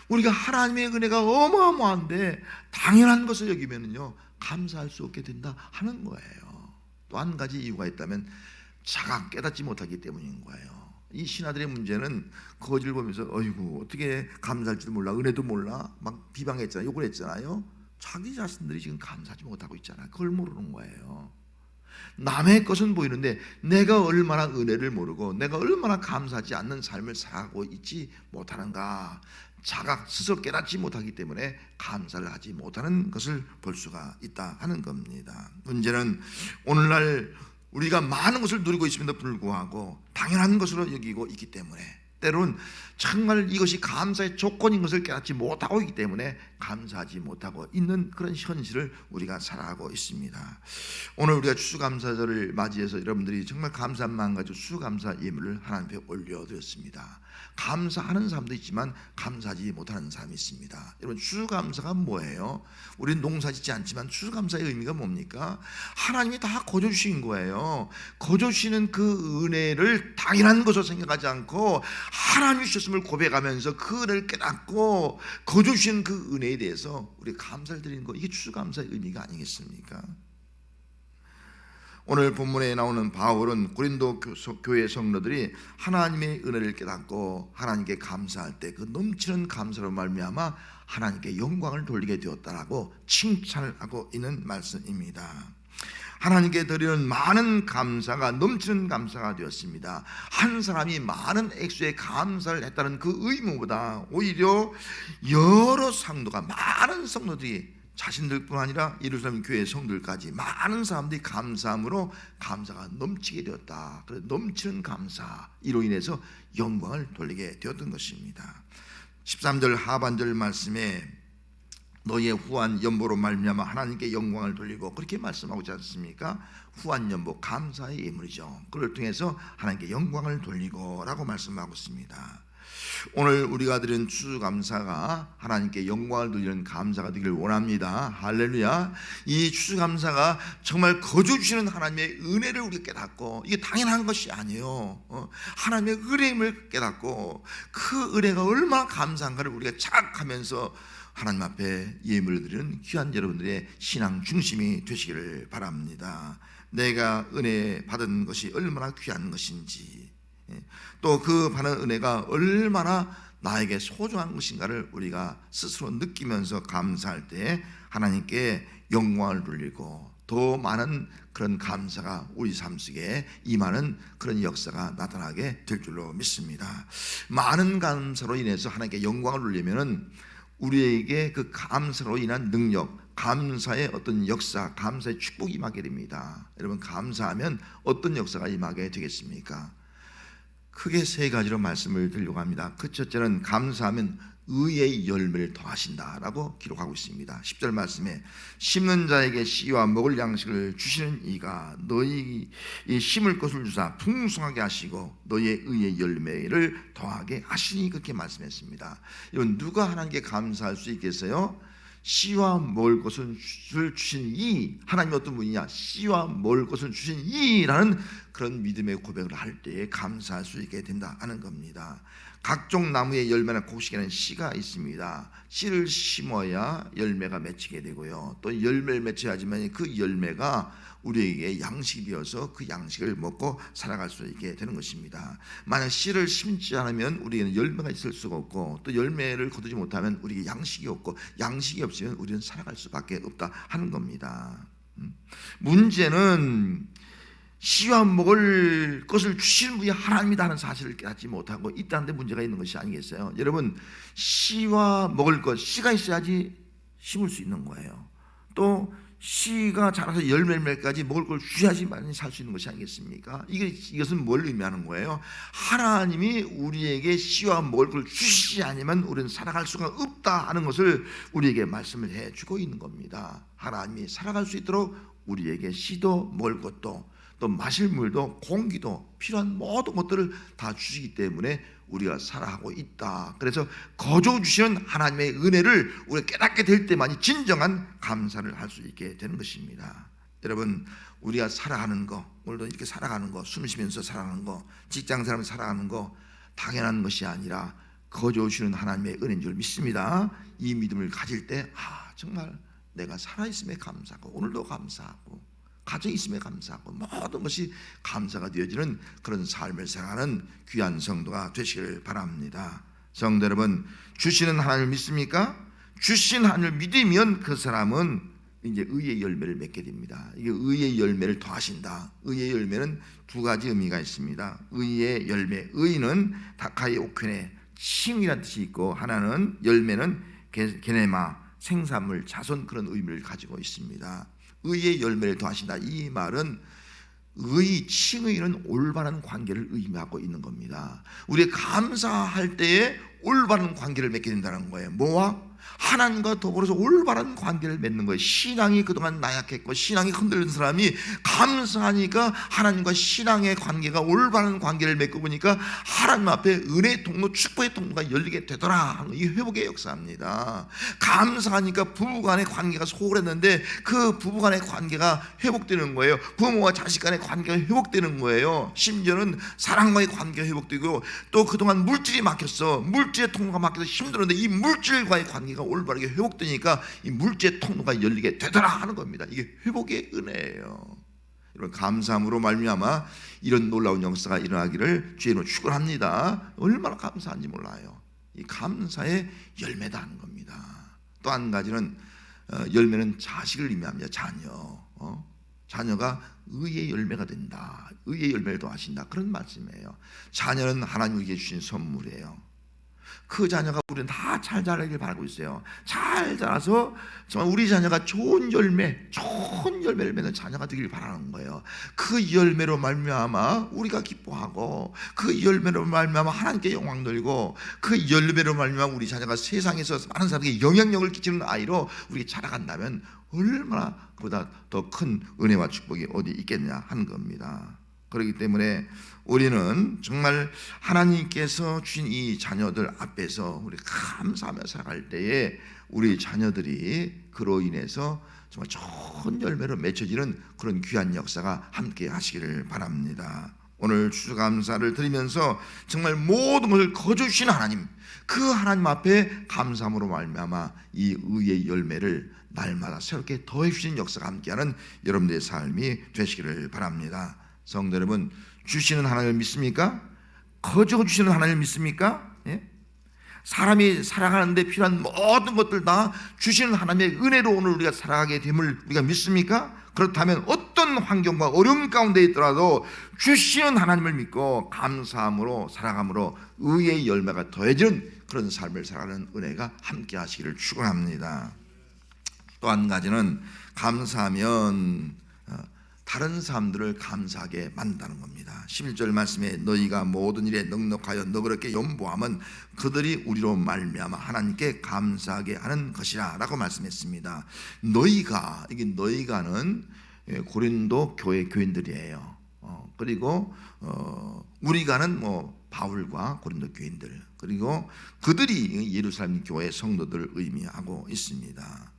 Speaker 1: 우리가 하나님의 은혜가 어마어마한데 당연한 것을 여기면은요 감사할 수 없게 된다 하는 거예요. 또 한 가지 이유가 있다면 자각 깨닫지 못하기 때문인 거예요. 이 신하들의 문제는 거지를 보면서 어이구 어떻게 감사할 줄 몰라, 은혜도 몰라 막 비방했잖아요, 욕을 했잖아요. 자기 자신들이 지금 감사하지 못하고 있잖아요. 그걸 모르는 거예요. 남의 것은 보이는데 내가 얼마나 은혜를 모르고 내가 얼마나 감사하지 않는 삶을 살아가고 있지 못하는가. 자각 스스로 깨닫지 못하기 때문에 감사를 하지 못하는 것을 볼 수가 있다 하는 겁니다. 문제는 오늘날 우리가 많은 것을 누리고 있음에도 불구하고 당연한 것으로 여기고 있기 때문에 때로는 정말 이것이 감사의 조건인 것을 깨닫지 못하고 있기 때문에 감사하지 못하고 있는 그런 현실을 우리가 살아가고 있습니다. 오늘 우리가 추수감사절을 맞이해서 여러분들이 정말 감사한 마음 가지고 추수감사 예물을 하나님 앞에 올려드렸습니다. 감사하는 사람도 있지만 감사하지 못하는 사람이 있습니다. 여러분, 추수감사가 뭐예요? 우리는 농사짓지 않지만 추수감사의 의미가 뭡니까? 하나님이 다 거저주신 거예요. 거저주시는 그 은혜를 당연한 것으로 생각하지 않고 하나님이 주셨음을 고백하면서 그 은혜를 깨닫고 거저주신 그 은혜에 대해서 우리 감사를 드리는 거, 이게 추수감사의 의미가 아니겠습니까? 오늘 본문에 나오는 바울은 고린도 교회 성도들이 하나님의 은혜를 깨닫고 하나님께 감사할 때 그 넘치는 감사로 말미암아 하나님께 영광을 돌리게 되었다라고 칭찬을 하고 있는 말씀입니다. 하나님께 드리는 많은 감사가 넘치는 감사가 되었습니다. 한 사람이 많은 액수의 감사를 했다는 그 의무보다 오히려 여러 상도가, 많은 성도들이, 자신들뿐 아니라 예루살렘 교회 성도들까지 많은 사람들이 감사함으로 감사가 넘치게 되었다. 그래서 넘치는 감사, 이로 인해서 영광을 돌리게 되었던 것입니다. 13절 하반절 말씀에 너희의 후한 연보로 말미암아 하나님께 영광을 돌리고, 그렇게 말씀하고 있지 않습니까? 후한 연보, 감사의 예물이죠. 그걸 통해서 하나님께 영광을 돌리고 라고 말씀하고 있습니다. 오늘 우리가 드린 추수감사가 하나님께 영광을 돌리는 감사가 되기를 원합니다. 할렐루야. 이 추수감사가 정말 거저 주시는 하나님의 은혜를 우리가 깨닫고, 이게 당연한 것이 아니에요. 하나님의 은혜임을 깨닫고 그 은혜가 얼마나 감사한가를 우리가 자각하면서 하나님 앞에 예물을 드리는 귀한 여러분들의 신앙 중심이 되시기를 바랍니다. 내가 은혜 받은 것이 얼마나 귀한 것인지, 또 그 받은 은혜가 얼마나 나에게 소중한 것인가를 우리가 스스로 느끼면서 감사할 때 하나님께 영광을 돌리고 더 많은 그런 감사가 우리 삶 속에 임하는 그런 역사가 나타나게 될 줄로 믿습니다. 많은 감사로 인해서 하나님께 영광을 돌리면은 우리에게 그 감사로 인한 능력, 감사의 어떤 역사, 감사의 축복이 임하게 됩니다. 여러분, 감사하면 어떤 역사가 임하게 되겠습니까? 크게 세 가지로 말씀을 드리려고 합니다. 그 첫째는 감사하면 의의 열매를 더하신다라고 기록하고 있습니다. 10절 말씀에 심는 자에게 씨와 먹을 양식을 주시는 이가 너희 심을 것을 주사 풍성하게 하시고 너희의 의의 열매를 더하게 하시니, 그렇게 말씀했습니다. 이건 누가 하나님께 감사할 수 있겠어요? 씨와 먹을 것을 주신 이, 하나님이 어떤 분이냐? 씨와 먹을 것을 주신 이라는 그런 믿음의 고백을 할 때에 감사할 수 있게 된다 하는 겁니다. 각종 나무의 열매나 곡식에는 씨가 있습니다. 씨를 심어야 열매가 맺히게 되고요, 또 열매를 맺혀야지만 그 열매가 우리에게 양식이 되어서 그 양식을 먹고 살아갈 수 있게 되는 것입니다. 만약 씨를 심지 않으면 우리에게는 열매가 있을 수가 없고, 또 열매를 거두지 못하면 우리에게 양식이 없고, 양식이 없으면 우리는 살아갈 수밖에 없다 하는 겁니다. 문제는 씨와 먹을 것을 주시는 분이 하나님이다 하는 사실을 깨닫지 못하고 있다는 데 문제가 있는 것이 아니겠어요? 여러분, 씨와 먹을 것, 씨가 있어야지 심을 수 있는 거예요. 또 씨가 자라서 열매까지 먹을 걸 주셔야지만 살 수 있는 것이 아니겠습니까? 이것은 뭘 의미하는 거예요? 하나님이 우리에게 씨와 먹을 걸 주시지 않으면 우리는 살아갈 수가 없다 하는 것을 우리에게 말씀을 해주고 있는 겁니다. 하나님이 살아갈 수 있도록 우리에게 씨도 먹을 것도 또 마실 물도 공기도 필요한 모든 것들을 다 주시기 때문에 우리가 살아가고 있다. 그래서 거저 주시는 하나님의 은혜를 우리가 깨닫게 될 때만이 진정한 감사를 할 수 있게 되는 것입니다. 여러분, 우리가 살아가는 거, 오늘도 이렇게 살아가는 거, 숨 쉬면서 살아가는 거, 직장생활 살아가는 거 당연한 것이 아니라 거저 주시는 하나님의 은혜인 줄 믿습니다. 이 믿음을 가질 때 정말 내가 살아있음에 감사하고, 오늘도 감사하고, 가정이 있음에 감사하고, 모든 것이 감사가 되어지는 그런 삶을 살아가는 귀한 성도가 되시길 바랍니다. 성도 여러분, 주시는 하나님을 믿습니까? 주신 하나님을 믿으면 그 사람은 이제 의의 열매를 맺게 됩니다. 이게 의의 열매를 더하신다. 의의 열매는 두 가지 의미가 있습니다. 의의 열매, 의는 다카이 오케네, 칭이라는 뜻이 있고, 하나는 열매는 게네마, 생산물, 자손, 그런 의미를 가지고 있습니다. 의의 열매를 더하신다, 이 말은 의, 칭의는 올바른 관계를 의미하고 있는 겁니다. 우리가 감사할 때에 올바른 관계를 맺게 된다는 거예요. 뭐와? 하나님과 더불어서 올바른 관계를 맺는 거예요. 신앙이 그동안 나약했고 신앙이 흔들린 사람이 감사하니까 하나님과 신앙의 관계가 올바른 관계를 맺고 보니까 하나님 앞에 은혜의 통로, 축복의 통로가 열리게 되더라. 이 회복의 역사입니다. 감사하니까 부부간의 관계가 소홀했는데 그 부부간의 관계가 회복되는 거예요. 부모와 자식 간의 관계가 회복되는 거예요. 심지어는 사랑과의 관계가 회복되고, 또 그동안 물질이 막혔어. 물질의 통로가 막혀서 힘들었는데 이 물질과의 관계가 올바르게 회복되니까 이 물질의 통로가 열리게 되더라 하는 겁니다. 이게 회복의 은혜예요. 여러분, 감사함으로 말미암아 이런 놀라운 역사가 일어나기를 주의로 축원합니다. 얼마나 감사한지 몰라요. 이 감사의 열매다 하는 겁니다. 또 한 가지는 열매는 자식을 의미합니다. 자녀. 자녀가 의의 열매가 된다. 의의 열매를 더하신다. 그런 말씀이에요. 자녀는 하나님에게 주신 선물이에요. 그 자녀가 우리는 다 잘 자라길 바라고 있어요. 잘 자라서 정말 우리 자녀가 좋은 열매를 맺는 자녀가 되길 바라는 거예요. 그 열매로 말미암아 우리가 기뻐하고, 그 열매로 말미암아 하나님께 영광 돌리고, 그 열매로 말미암아 우리 자녀가 세상에서 많은 사람에게 영향력을 끼치는 아이로 우리 자라간다면 얼마나 그보다 더 큰 은혜와 축복이 어디 있겠냐 하는 겁니다. 그렇기 때문에 우리는 정말 하나님께서 주신 이 자녀들 앞에서 우리 감사하며 살아갈 때에 우리 자녀들이 그로 인해서 정말 좋은 열매로 맺혀지는 그런 귀한 역사가 함께 하시기를 바랍니다. 오늘 추수감사를 드리면서 정말 모든 것을 거저 주신 하나님, 그 하나님 앞에 감사함으로 말미암아 이 의의 열매를 날마다 새롭게 더해 주시는 역사가 함께하는 여러분들의 삶이 되시기를 바랍니다. 성도 여러분, 주시는 하나님을 믿습니까? 거저 주시는 하나님을 믿습니까? 예? 사람이 살아가는데 필요한 모든 것들 다 주시는 하나님의 은혜로 오늘 우리가 살아가게 됨을 우리가 믿습니까? 그렇다면 어떤 환경과 어려움 가운데 있더라도 주시는 하나님을 믿고 감사함으로 살아감으로 의의 열매가 더해지는 그런 삶을 살아가는 은혜가 함께 하시기를 축원합니다. 또 한 가지는 감사하면 다른 사람들을 감사하게 만든다는 겁니다. 11절 말씀에 너희가 모든 일에 넉넉하여 너그럽게 연보함은 그들이 우리로 말미암아 하나님께 감사하게 하는 것이라 라고 말씀했습니다. 너희가, 이게 너희가는 고린도 교회 교인들이에요. 그리고 우리가는 바울과 고린도 교인들, 그리고 그들이 예루살렘 교회 성도들을 의미하고 있습니다.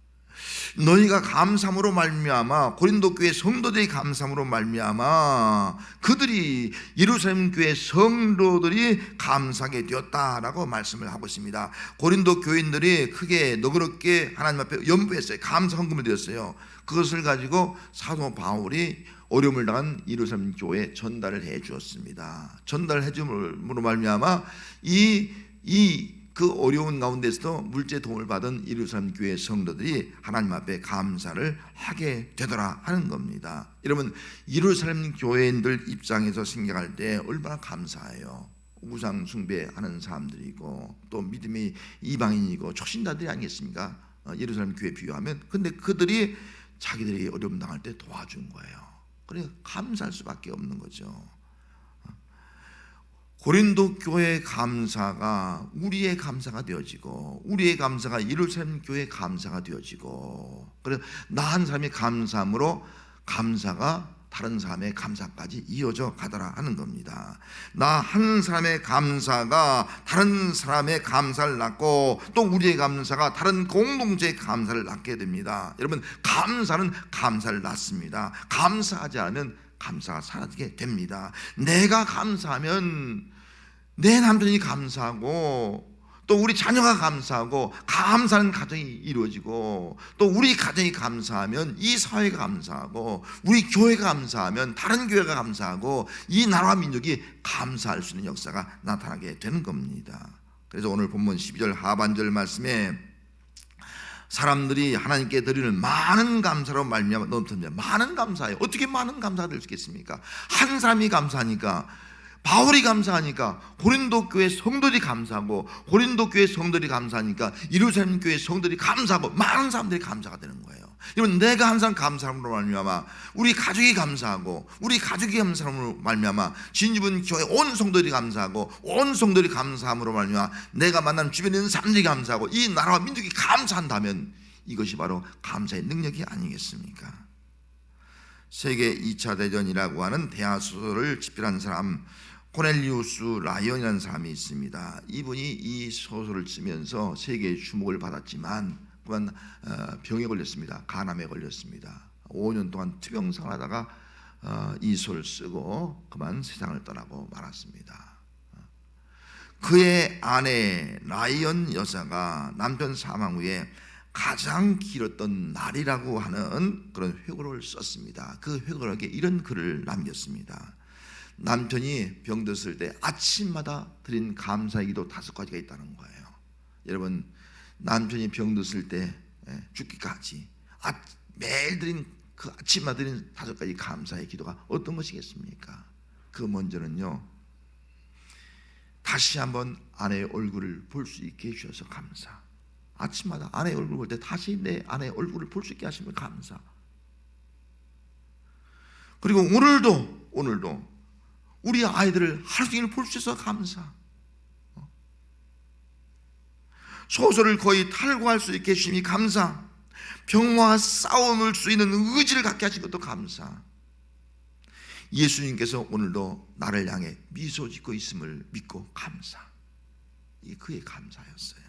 Speaker 1: 너희가 감사함으로 말미암아, 고린도 교회 성도들이 감사함으로 말미암아 그들이 예루살렘 교회 성도들이 감사하게 되었다라고 말씀을 하고 있습니다. 고린도 교인들이 크게 너그럽게 하나님 앞에 연부했어요. 감사 헌금을 드렸어요. 그것을 가지고 사도 바울이 어려움을 당한 예루살렘 교회에 전달을 해 주었습니다. 전달해 줌으로 말미암아 그 어려운 가운데서도 물질 도움을 받은 예루살렘 교회 성도들이 하나님 앞에 감사를 하게 되더라 하는 겁니다. 여러분, 예루살렘 교회인들 입장에서 생각할 때 얼마나 감사해요. 우상 숭배하는 사람들이고 또 믿음이 이방인이고 초신자들이 아니겠습니까? 예루살렘 교회 비유하면. 근데 그들이 자기들이 어려움 당할 때 도와준 거예요. 그러니까 감사할 수밖에 없는 거죠. 고린도 교회 감사가 우리의 감사가 되어지고, 우리의 감사가 예루살렘 교회 감사가 되어지고, 그래서 나 한 사람의 감사함으로 감사가 다른 사람의 감사까지 이어져 가더라 하는 겁니다. 나 한 사람의 감사가 다른 사람의 감사를 낳고, 또 우리의 감사가 다른 공동체의 감사를 낳게 됩니다. 여러분, 감사는 감사를 낳습니다. 감사하지 않으면 감사가 사라지게 됩니다. 내가 감사하면 내 남편이 감사하고, 또 우리 자녀가 감사하고, 감사하는 가정이 이루어지고, 또 우리 가정이 감사하면 이 사회가 감사하고, 우리 교회가 감사하면 다른 교회가 감사하고, 이 나라와 민족이 감사할 수 있는 역사가 나타나게 되는 겁니다. 그래서 오늘 본문 12절 하반절 말씀에 사람들이 하나님께 드리는 많은 감사로 말미암아 넘칩니다. 많은 감사예요. 어떻게 많은 감사가 될 수 있겠습니까? 한 사람이 감사하니까, 바울이 감사하니까 고린도 교회 성도들이 감사하고, 고린도 교회 성도들이 감사하니까 예루살렘 교회 성도들이 감사하고, 많은 사람들이 감사가 되는 거예요. 여러분, 내가 항상 감사함으로 말미암아 우리 가족이 감사하고, 우리 가족이 감사함으로 말미암아 진주분 교회 온 성도들이 감사하고, 온 성도들이 감사함으로 말미암아 내가 만난 주변에 있는 사람들이 감사하고, 이 나라와 민족이 감사한다면 이것이 바로 감사의 능력이 아니겠습니까? 세계 2차 대전이라고 하는 대하소설을 집필한 사람, 코넬리우스 라이언이라는 사람이 있습니다. 이분이 이 소설을 쓰면서 세계의 주목을 받았지만 그만 병에 걸렸습니다. 간암에 걸렸습니다. 5년 동안 투병생활하다가 이 소설을 쓰고 그만 세상을 떠나고 말았습니다. 그의 아내 라이언 여사가 남편 사망 후에 가장 길었던 날이라고 하는 그런 회고록을 썼습니다. 그 회고록에 이런 글을 남겼습니다. 남편이 병들었을 때 아침마다 드린 감사의 기도 5가지가 있다는 거예요. 여러분, 남편이 병들었을 때 죽기까지 매일 드린 그 아침마다 드린 5가지 감사의 기도가 어떤 것이겠습니까? 그 먼저는요, 다시 한번 아내의 얼굴을 볼 수 있게 해주셔서 감사. 아침마다 아내의 얼굴을 볼 때 다시 내 아내의 얼굴을 볼 수 있게 하시면 감사. 그리고 오늘도 우리 아이들을 하루 종일 볼 수 있어서 감사. 소설을 거의 탈구할 수 있게 해주심이 감사. 병마와 싸움을 수 있는 의지를 갖게 하신 것도 감사. 예수님께서 오늘도 나를 향해 미소 짓고 있음을 믿고 감사. 이게 그의 감사였어요.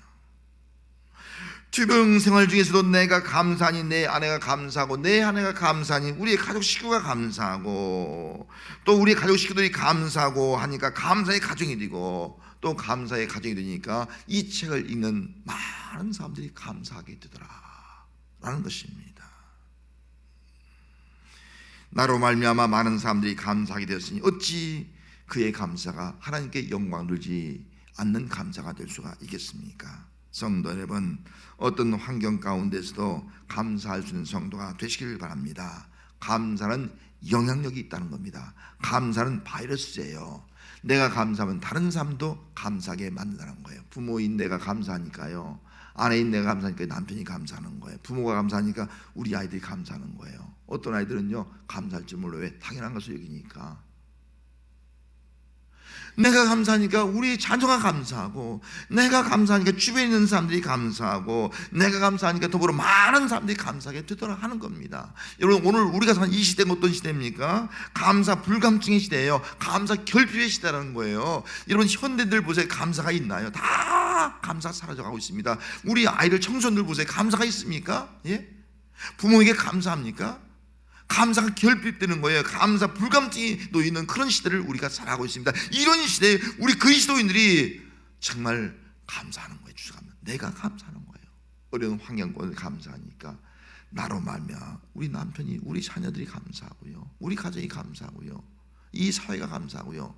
Speaker 1: 투병 생활 중에서도 내가 감사하니 내 아내가 감사하고, 내 아내가 감사하니 우리의 가족 식구가 감사하고, 또 우리의 가족 식구들이 감사하고 하니까 감사의 가정이 되고, 또 감사의 가정이 되니까 이 책을 읽는 많은 사람들이 감사하게 되더라 라는 것입니다. 나로 말미암아 많은 사람들이 감사하게 되었으니 어찌 그의 감사가 하나님께 영광 돌지 않는 감사가 될 수가 있겠습니까? 성도 여러분, 어떤 환경 가운데서도 감사할 수 있는 성도가 되시길 바랍니다. 감사는 영향력이 있다는 겁니다. 감사는 바이러스예요. 내가 감사하면 다른 사람도 감사하게 만든다는 거예요. 부모인 내가 감사하니까요, 아내인 내가 감사하니까 남편이 감사하는 거예요. 부모가 감사하니까 우리 아이들이 감사하는 거예요. 어떤 아이들은요 감사할 줄 몰라요. 왜? 당연한 것을 여기니까. 내가 감사하니까 우리 자녀가 감사하고, 내가 감사하니까 주변에 있는 사람들이 감사하고, 내가 감사하니까 더불어 많은 사람들이 감사하게 되도록 하는 겁니다. 여러분, 오늘 우리가 사는 이 시대는 어떤 시대입니까? 감사 불감증의 시대예요. 감사 결핍의 시대라는 거예요. 여러분, 현대들 보세요. 감사가 있나요? 다 감사가 사라져가고 있습니다. 우리 아이들, 청소년들 보세요. 감사가 있습니까? 예? 부모에게 감사합니까? 감사가 결핍되는 거예요. 감사 불감증이 놓이는 그런 시대를 우리가 살아가고 있습니다. 이런 시대에 우리 그리스도인들이 정말 감사하는 거예요. 주님은 내가 감사하는 거예요. 어려운 환경권을 감사하니까 나로 말미암아 우리 남편이, 우리 자녀들이 감사하고요, 우리 가정이 감사하고요, 이 사회가 감사하고요,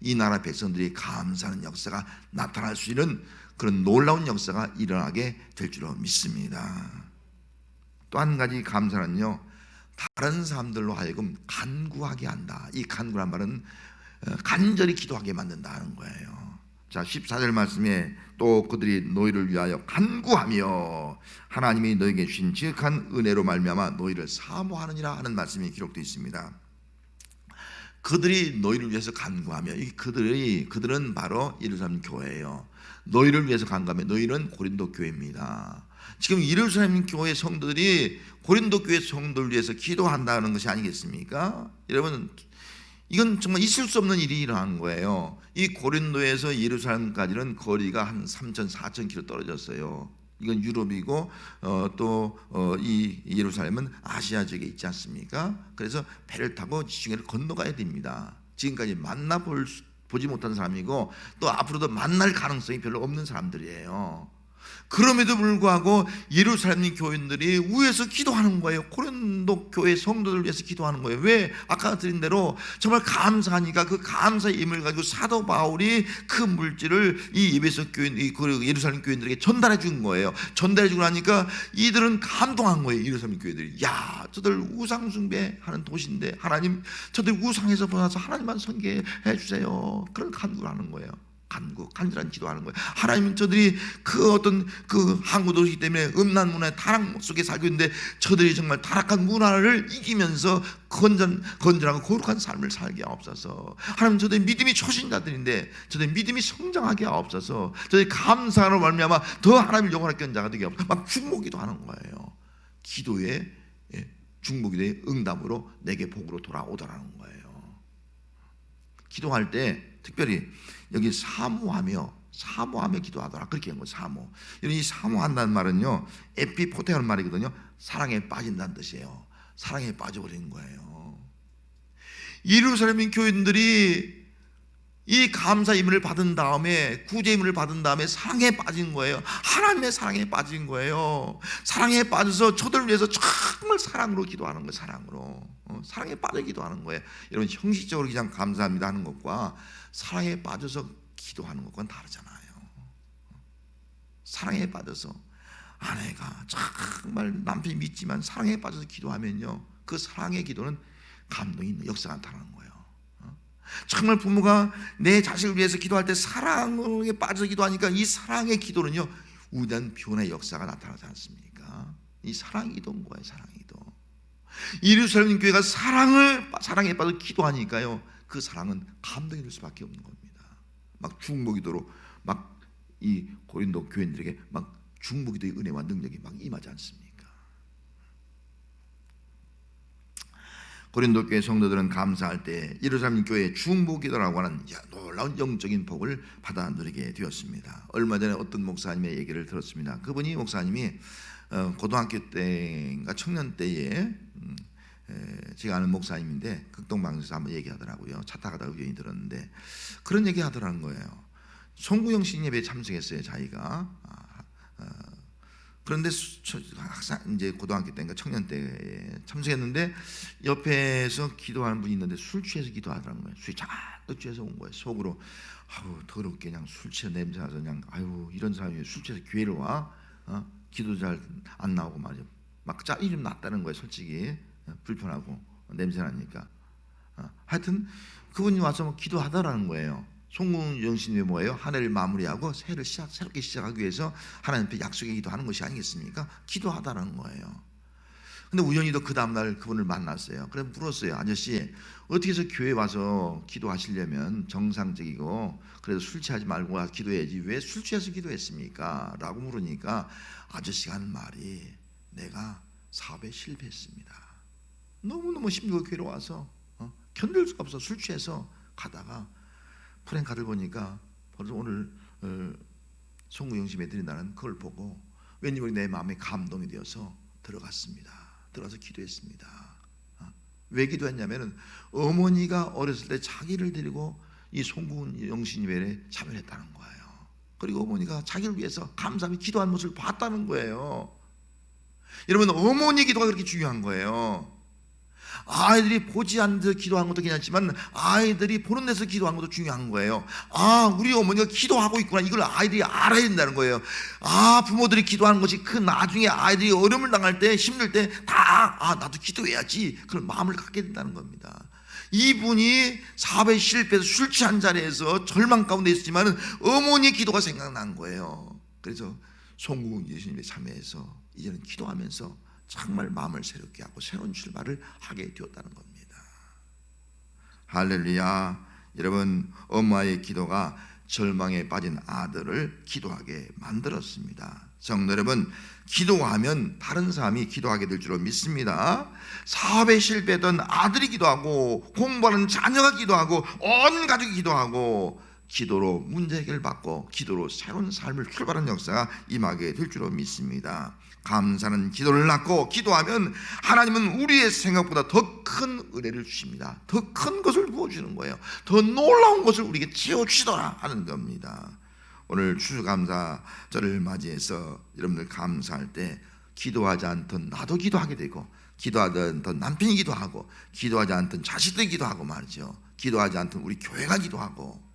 Speaker 1: 이 나라 백성들이 감사하는 역사가 나타날 수 있는 그런 놀라운 역사가 일어나게 될 줄로 믿습니다. 또 한 가지 감사는요, 다른 사람들로 하여금 간구하게 한다. 이 간구란 말은 간절히 기도하게 만든다는 거예요. 자, 14절 말씀에 또 그들이 너희를 위하여 간구하며 하나님이 너희에게 주신 지극한 은혜로 말미암아 너희를 사모하느니라 하는 말씀이 기록되어 있습니다. 그들이 너희를 위해서 간구하며, 이 그들은 바로 예루살렘 교회예요. 너희를 위해서 간구하며, 너희는 고린도 교회입니다. 지금 예루살렘 교회 성도들이 고린도 교회 성도를 위해서 기도한다는 것이 아니겠습니까? 여러분, 이건 정말 있을 수 없는 일이 일어난 거예요. 이 고린도에서 예루살렘까지는 거리가 한 3,000, 4,000km 떨어졌어요. 이건 유럽이고 또 이 예루살렘은 아시아 지역에 있지 않습니까? 그래서 배를 타고 지중해를 건너가야 됩니다. 지금까지 보지 못한 사람이고 또 앞으로도 만날 가능성이 별로 없는 사람들이에요. 그럼에도 불구하고 예루살렘 교인들이 위에서 기도하는 거예요. 고린도 교회 성도들 위해서 기도하는 거예요. 왜? 아까 드린 대로 정말 감사하니까 그 감사의 힘을 가지고 사도 바울이 그 물질을 이 에베소 교인, 이 예루살렘 교인들에게 전달해 준 거예요. 전달해 주고 나니까 이들은 감동한 거예요. 예루살렘 교인들이, 야, 저들 우상 숭배하는 도시인데 하나님, 저들 우상에서 벗어나서 하나님만 섬기게 해주세요. 그런 간구를 하는 거예요. 간절한 기도하는 거예요. 하나님, 저들이 그 어떤 그 항구 도시이기 때문에 음란 문화의 타락 속에 살고 있는데 저들이 정말 타락한 문화를 이기면서 건전하고 거룩한 삶을 살게 하옵소서. 하나님, 저들이 믿음이 초신자들인데 저들이 믿음이 성장하게 하옵소서. 저들이 감사로 말미암아 더 하나님을 영원하게 하는 자가 되게 하옵소서. 막 중보기도 하는 거예요. 기도의 중보기도의 응답으로 내게 복으로 돌아오더라는 거예요. 기도할 때 특별히 여기 사모하며 기도하더라, 그렇게 한 거예요. 사모. 이 사모한다는 말은요, 에피포테라는 말이거든요. 사랑에 빠진다는 뜻이에요. 사랑에 빠져버린 거예요. 예루살렘 교인들이 이 감사 임을 받은 다음에, 구제 임을 받은 다음에 사랑에 빠진 거예요. 하나님의 사랑에 빠진 거예요. 사랑에 빠져서 저들을 위해서 정말 사랑으로 기도하는 거예요. 사랑에 빠져 기도하는 거예요. 여러분, 형식적으로 그냥 감사합니다 하는 것과 사랑에 빠져서 기도하는 것과는 다르잖아요. 사랑에 빠져서 아내가 정말 남편이 믿지만 사랑에 빠져서 기도하면요, 그 사랑의 기도는 감동이 있는 역사가 나타나는 거예요. 정말 부모가 내 자식을 위해서 기도할 때 사랑에 빠져서 기도하니까 이 사랑의 기도는요, 위대한 변화의 역사가 나타나지 않습니까? 이 사랑의 기도인 거예요. 사랑의 기도. 예루살렘 교회가 사랑에 빠져 기도하니까요, 그 사랑은 감동이 될 수밖에 없는 겁니다. 막 중보기도로 막 이 고린도 교인들에게 막 중보기도의 은혜와 능력이 막 임하지 않습니까? 고린도 교회 성도들은 감사할 때 예루살렘 교회의 중보기도라고 하는 놀라운 영적인 복을 받아 누리게 되었습니다. 얼마 전에 어떤 목사님의 얘기를 들었습니다. 그분이 목사님이 고등학교 때인가 청년 때에 제가 아는 목사님인데 극동방송에서 한번 얘기하더라고요. 차 타가다가 우연히 들었는데 그런 얘기 하더라는 거예요. 송구영 신예배에 참석했어요, 자기가. 그런데 학생, 이제 고등학교 때인가 청년 때에 참석했는데 옆에서 기도하는 분이 있는데 술 취해서 기도하더라는 거예요. 술이 잔뜩 취해서 온 거예요. 속으로 아유, 더럽게 그냥 술 취해 냄새 나서 그냥 아유, 이런 사람이 술 취해서 교회를 와? 기도 잘 안 나오고 말이죠. 막 짤이 좀 났다는 거예요. 솔직히 불편하고 냄새 나니까. 하여튼 그분이 와서 뭐 기도하더라는 거예요. 송구 영신이 뭐예요? 한 해를 마무리하고 새해를 새롭게 시작하기 위해서 하나님 앞에 약속의 기도하는 것이 아니겠습니까? 기도하다는 거예요. 근데 우연히도 그 다음날 그분을 만났어요. 그래서 물었어요. 아저씨, 어떻게 해서 교회 와서 기도하시려면 정상적이고 그래도 술 취하지 말고 기도해야지 왜 술 취해서 기도했습니까? 라고 물으니까 아저씨가 하는 말이, 내가 사업에 실패했습니다. 너무너무 힘들고 교회로 와서 견딜 수가 없어. 술 취해서 가다가 프랭카드를 보니까 벌써 오늘 송구영심에 드린다는 그걸 보고 왠지 모르게 내 마음에 감동이 되어서 들어갔습니다. 들어가서 기도했습니다. 왜 기도했냐면은 어머니가 어렸을 때 자기를 데리고 이 송구영신 예배에 참여했다는 거예요. 그리고 어머니가 자기를 위해서 감사하며 기도한 모습을 봤다는 거예요. 여러분, 어머니 기도가 그렇게 중요한 거예요. 아이들이 보지 않는 데서 기도하는 것도 괜찮지만 아이들이 보는 데서 기도하는 것도 중요한 거예요. 우리 어머니가 기도하고 있구나, 이걸 아이들이 알아야 된다는 거예요. 부모들이 기도하는 것이 그 나중에 아이들이 어려움을 당할 때, 힘들 때 다 나도 기도해야지, 그런 마음을 갖게 된다는 겁니다. 이분이 사업에 실패해서 술 취한 자리에서 절망 가운데 있었지만 어머니의 기도가 생각난 거예요. 그래서 송구 예수님의 참여해서 이제는 기도하면서 정말 마음을 새롭게 하고 새로운 출발을 하게 되었다는 겁니다. 할렐루야. 여러분, 엄마의 기도가 절망에 빠진 아들을 기도하게 만들었습니다. 성도 여러분, 기도하면 다른 사람이 기도하게 될 줄로 믿습니다. 사업에 실패했던 아들이 기도하고 공부하는 자녀가 기도하고 온 가족이 기도하고 기도로 문제 해결받고 기도로 새로운 삶을 출발하는 역사가 임하게 될 줄로 믿습니다. 감사는 기도를 낳고 기도하면 하나님은 우리의 생각보다 더 큰 은혜를 주십니다. 더 큰 것을 부어주는 거예요. 더 놀라운 것을 우리에게 채워주시더라 하는 겁니다. 오늘 추수감사절을 맞이해서 여러분들 감사할 때 기도하지 않던 나도 기도하게 되고, 기도하지 않던 남편이 기도하고, 기도하지 않던 자식들이 기도하고 말이죠. 기도하지 않던 우리 교회가 기도하고,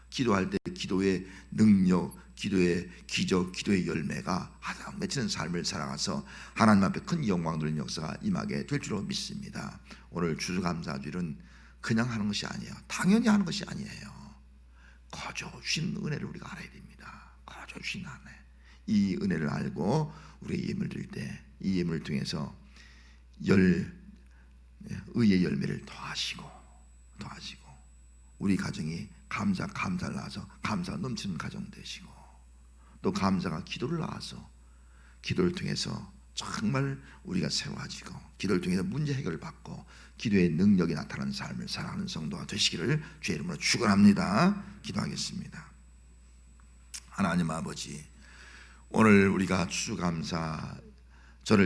Speaker 1: 기도할 때 기도의 능력, 기도의 기적, 기도의 열매가 가장 맺히는 삶을 살아가서 하나님 앞에 큰 영광 돌리는 역사가 임하게 될 줄로 믿습니다. 오늘 추수감사주일은 그냥 하는 것이 아니에요. 당연히 하는 것이 아니에요. 거저 주신 은혜를 우리가 알아야 됩니다. 거저 주신 은혜, 이 은혜를 알고 우리 예물 드릴 때 이 예물을 통해서 의의 열매를 더하시고 우리 가정이 감사를 낳아서 감사가 넘치는 가정 되시고, 또 감사가 기도를 낳아서 기도를 통해서 정말 우리가 세워지고, 기도를 통해서 문제 해결을 받고 기도의 능력이 나타나는 삶을 살아가는 성도가 되시기를 주의 이름으로 축원합니다. 기도하겠습니다. 하나님 아버지, 오늘 우리가 추수감사절을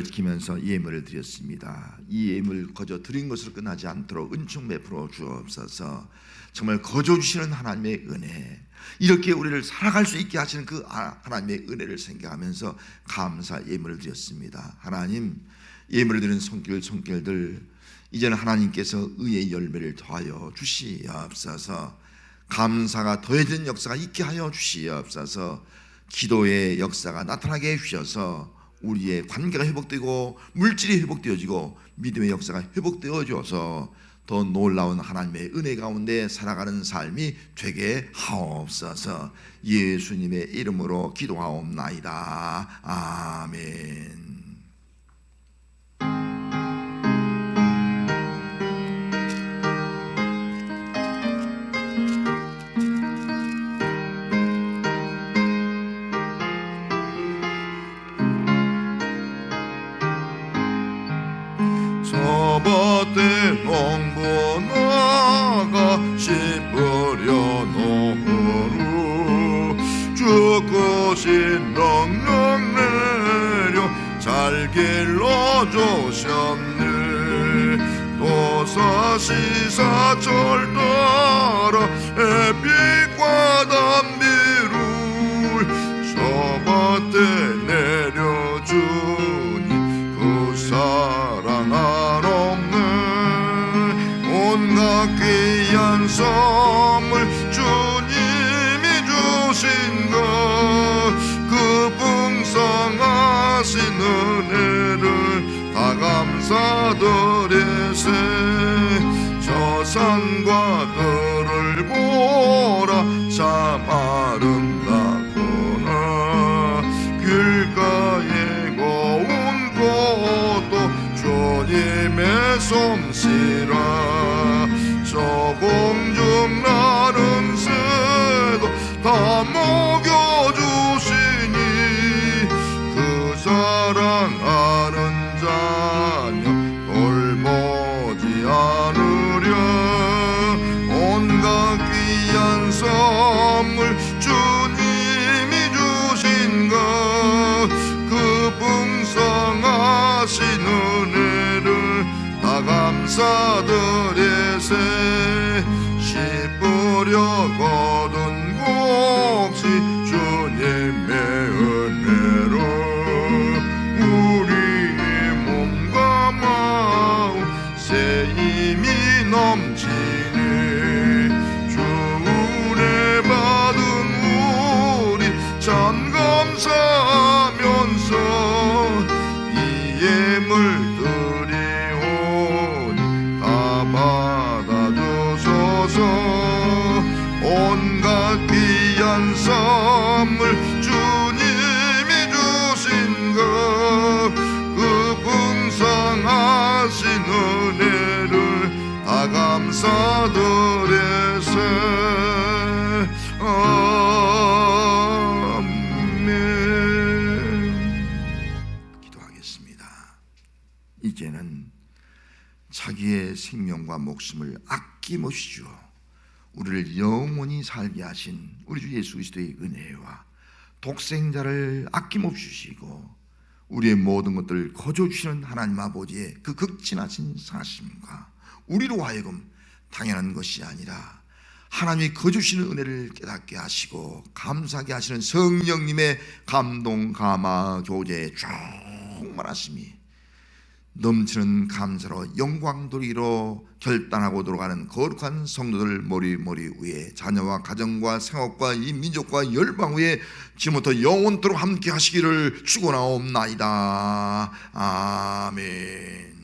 Speaker 1: 지키면서 이 예물을 드렸습니다. 이 예물 거저 드린 것으로 끝나지 않도록 은총 베풀어 주옵소서. 정말 거저 주시는 하나님의 은혜, 이렇게 우리를 살아갈 수 있게 하시는 그 하나님의 은혜를 생각하면서 감사 예물을 드렸습니다. 하나님, 예물을 드리는 손길들 이제는 하나님께서 의의 열매를 더하여 주시옵소서. 감사가 더해지는 역사가 있게 하여 주시옵소서. 기도의 역사가 나타나게 해주셔서 우리의 관계가 회복되고 물질이 회복되어지고 믿음의 역사가 회복되어져서 더 놀라운 하나님의 은혜 가운데 살아가는 삶이 되게 하옵소서. 예수님의 이름으로 기도하옵나이다. 아멘.
Speaker 3: 저밭에 농부 나가 씨 뿌려 놓으루 주꾸신 능력 내려 잘 길러주셨네. 도사시사철 따라 햇빛과 담비를 저밭에 내려주니 그 사랑 한없네. 온갖 귀한 선물 주님이 주신 것, 그 풍성하신 은혜를 다 감사드리세. 저 산과 들을 보라 솜씨라 저 공중 나는 새도 다 먹여주시니 그 사랑하는 자녀 돌보지 않으랴 온갖 귀한 선물 주님이 주신 것 그 풍성하신 은혜를 다 감사드리세 씨 뿌려 거둔 곱시 주님의 은혜로 우리의 몸과 마음 새 힘이 넘치네 주 은혜 받은 우리 참 감사하면서 이 예물 드리오니 다 받아주소서 온갖 귀한 선물 주님이 주신 것 그 풍성하신 은혜를 다 감사드리세 아멘.
Speaker 1: 기도하겠습니다. 이제는 자기의 생명과 목숨을 아낌없이 주어 우리를 영원히 살게 하신 우리 주 예수 그리스도의 은혜와 독생자를 아낌없이 주시고 우리의 모든 것들을 거저 주시는 하나님 아버지의 그 극진하신 사심과 우리로 하여금 당연한 것이 아니라 하나님이 거주시는 은혜를 깨닫게 하시고 감사하게 하시는 성령님의 감동, 감화, 교제 충만하심이 넘치는 감사로 영광돌이로 결단하고 돌아가는 거룩한 성도들 머리 위에 자녀와 가정과 생업과 이 민족과 열방 위에 지금부터 영원토록 함께 하시기를 축원하옵나이다. 아멘.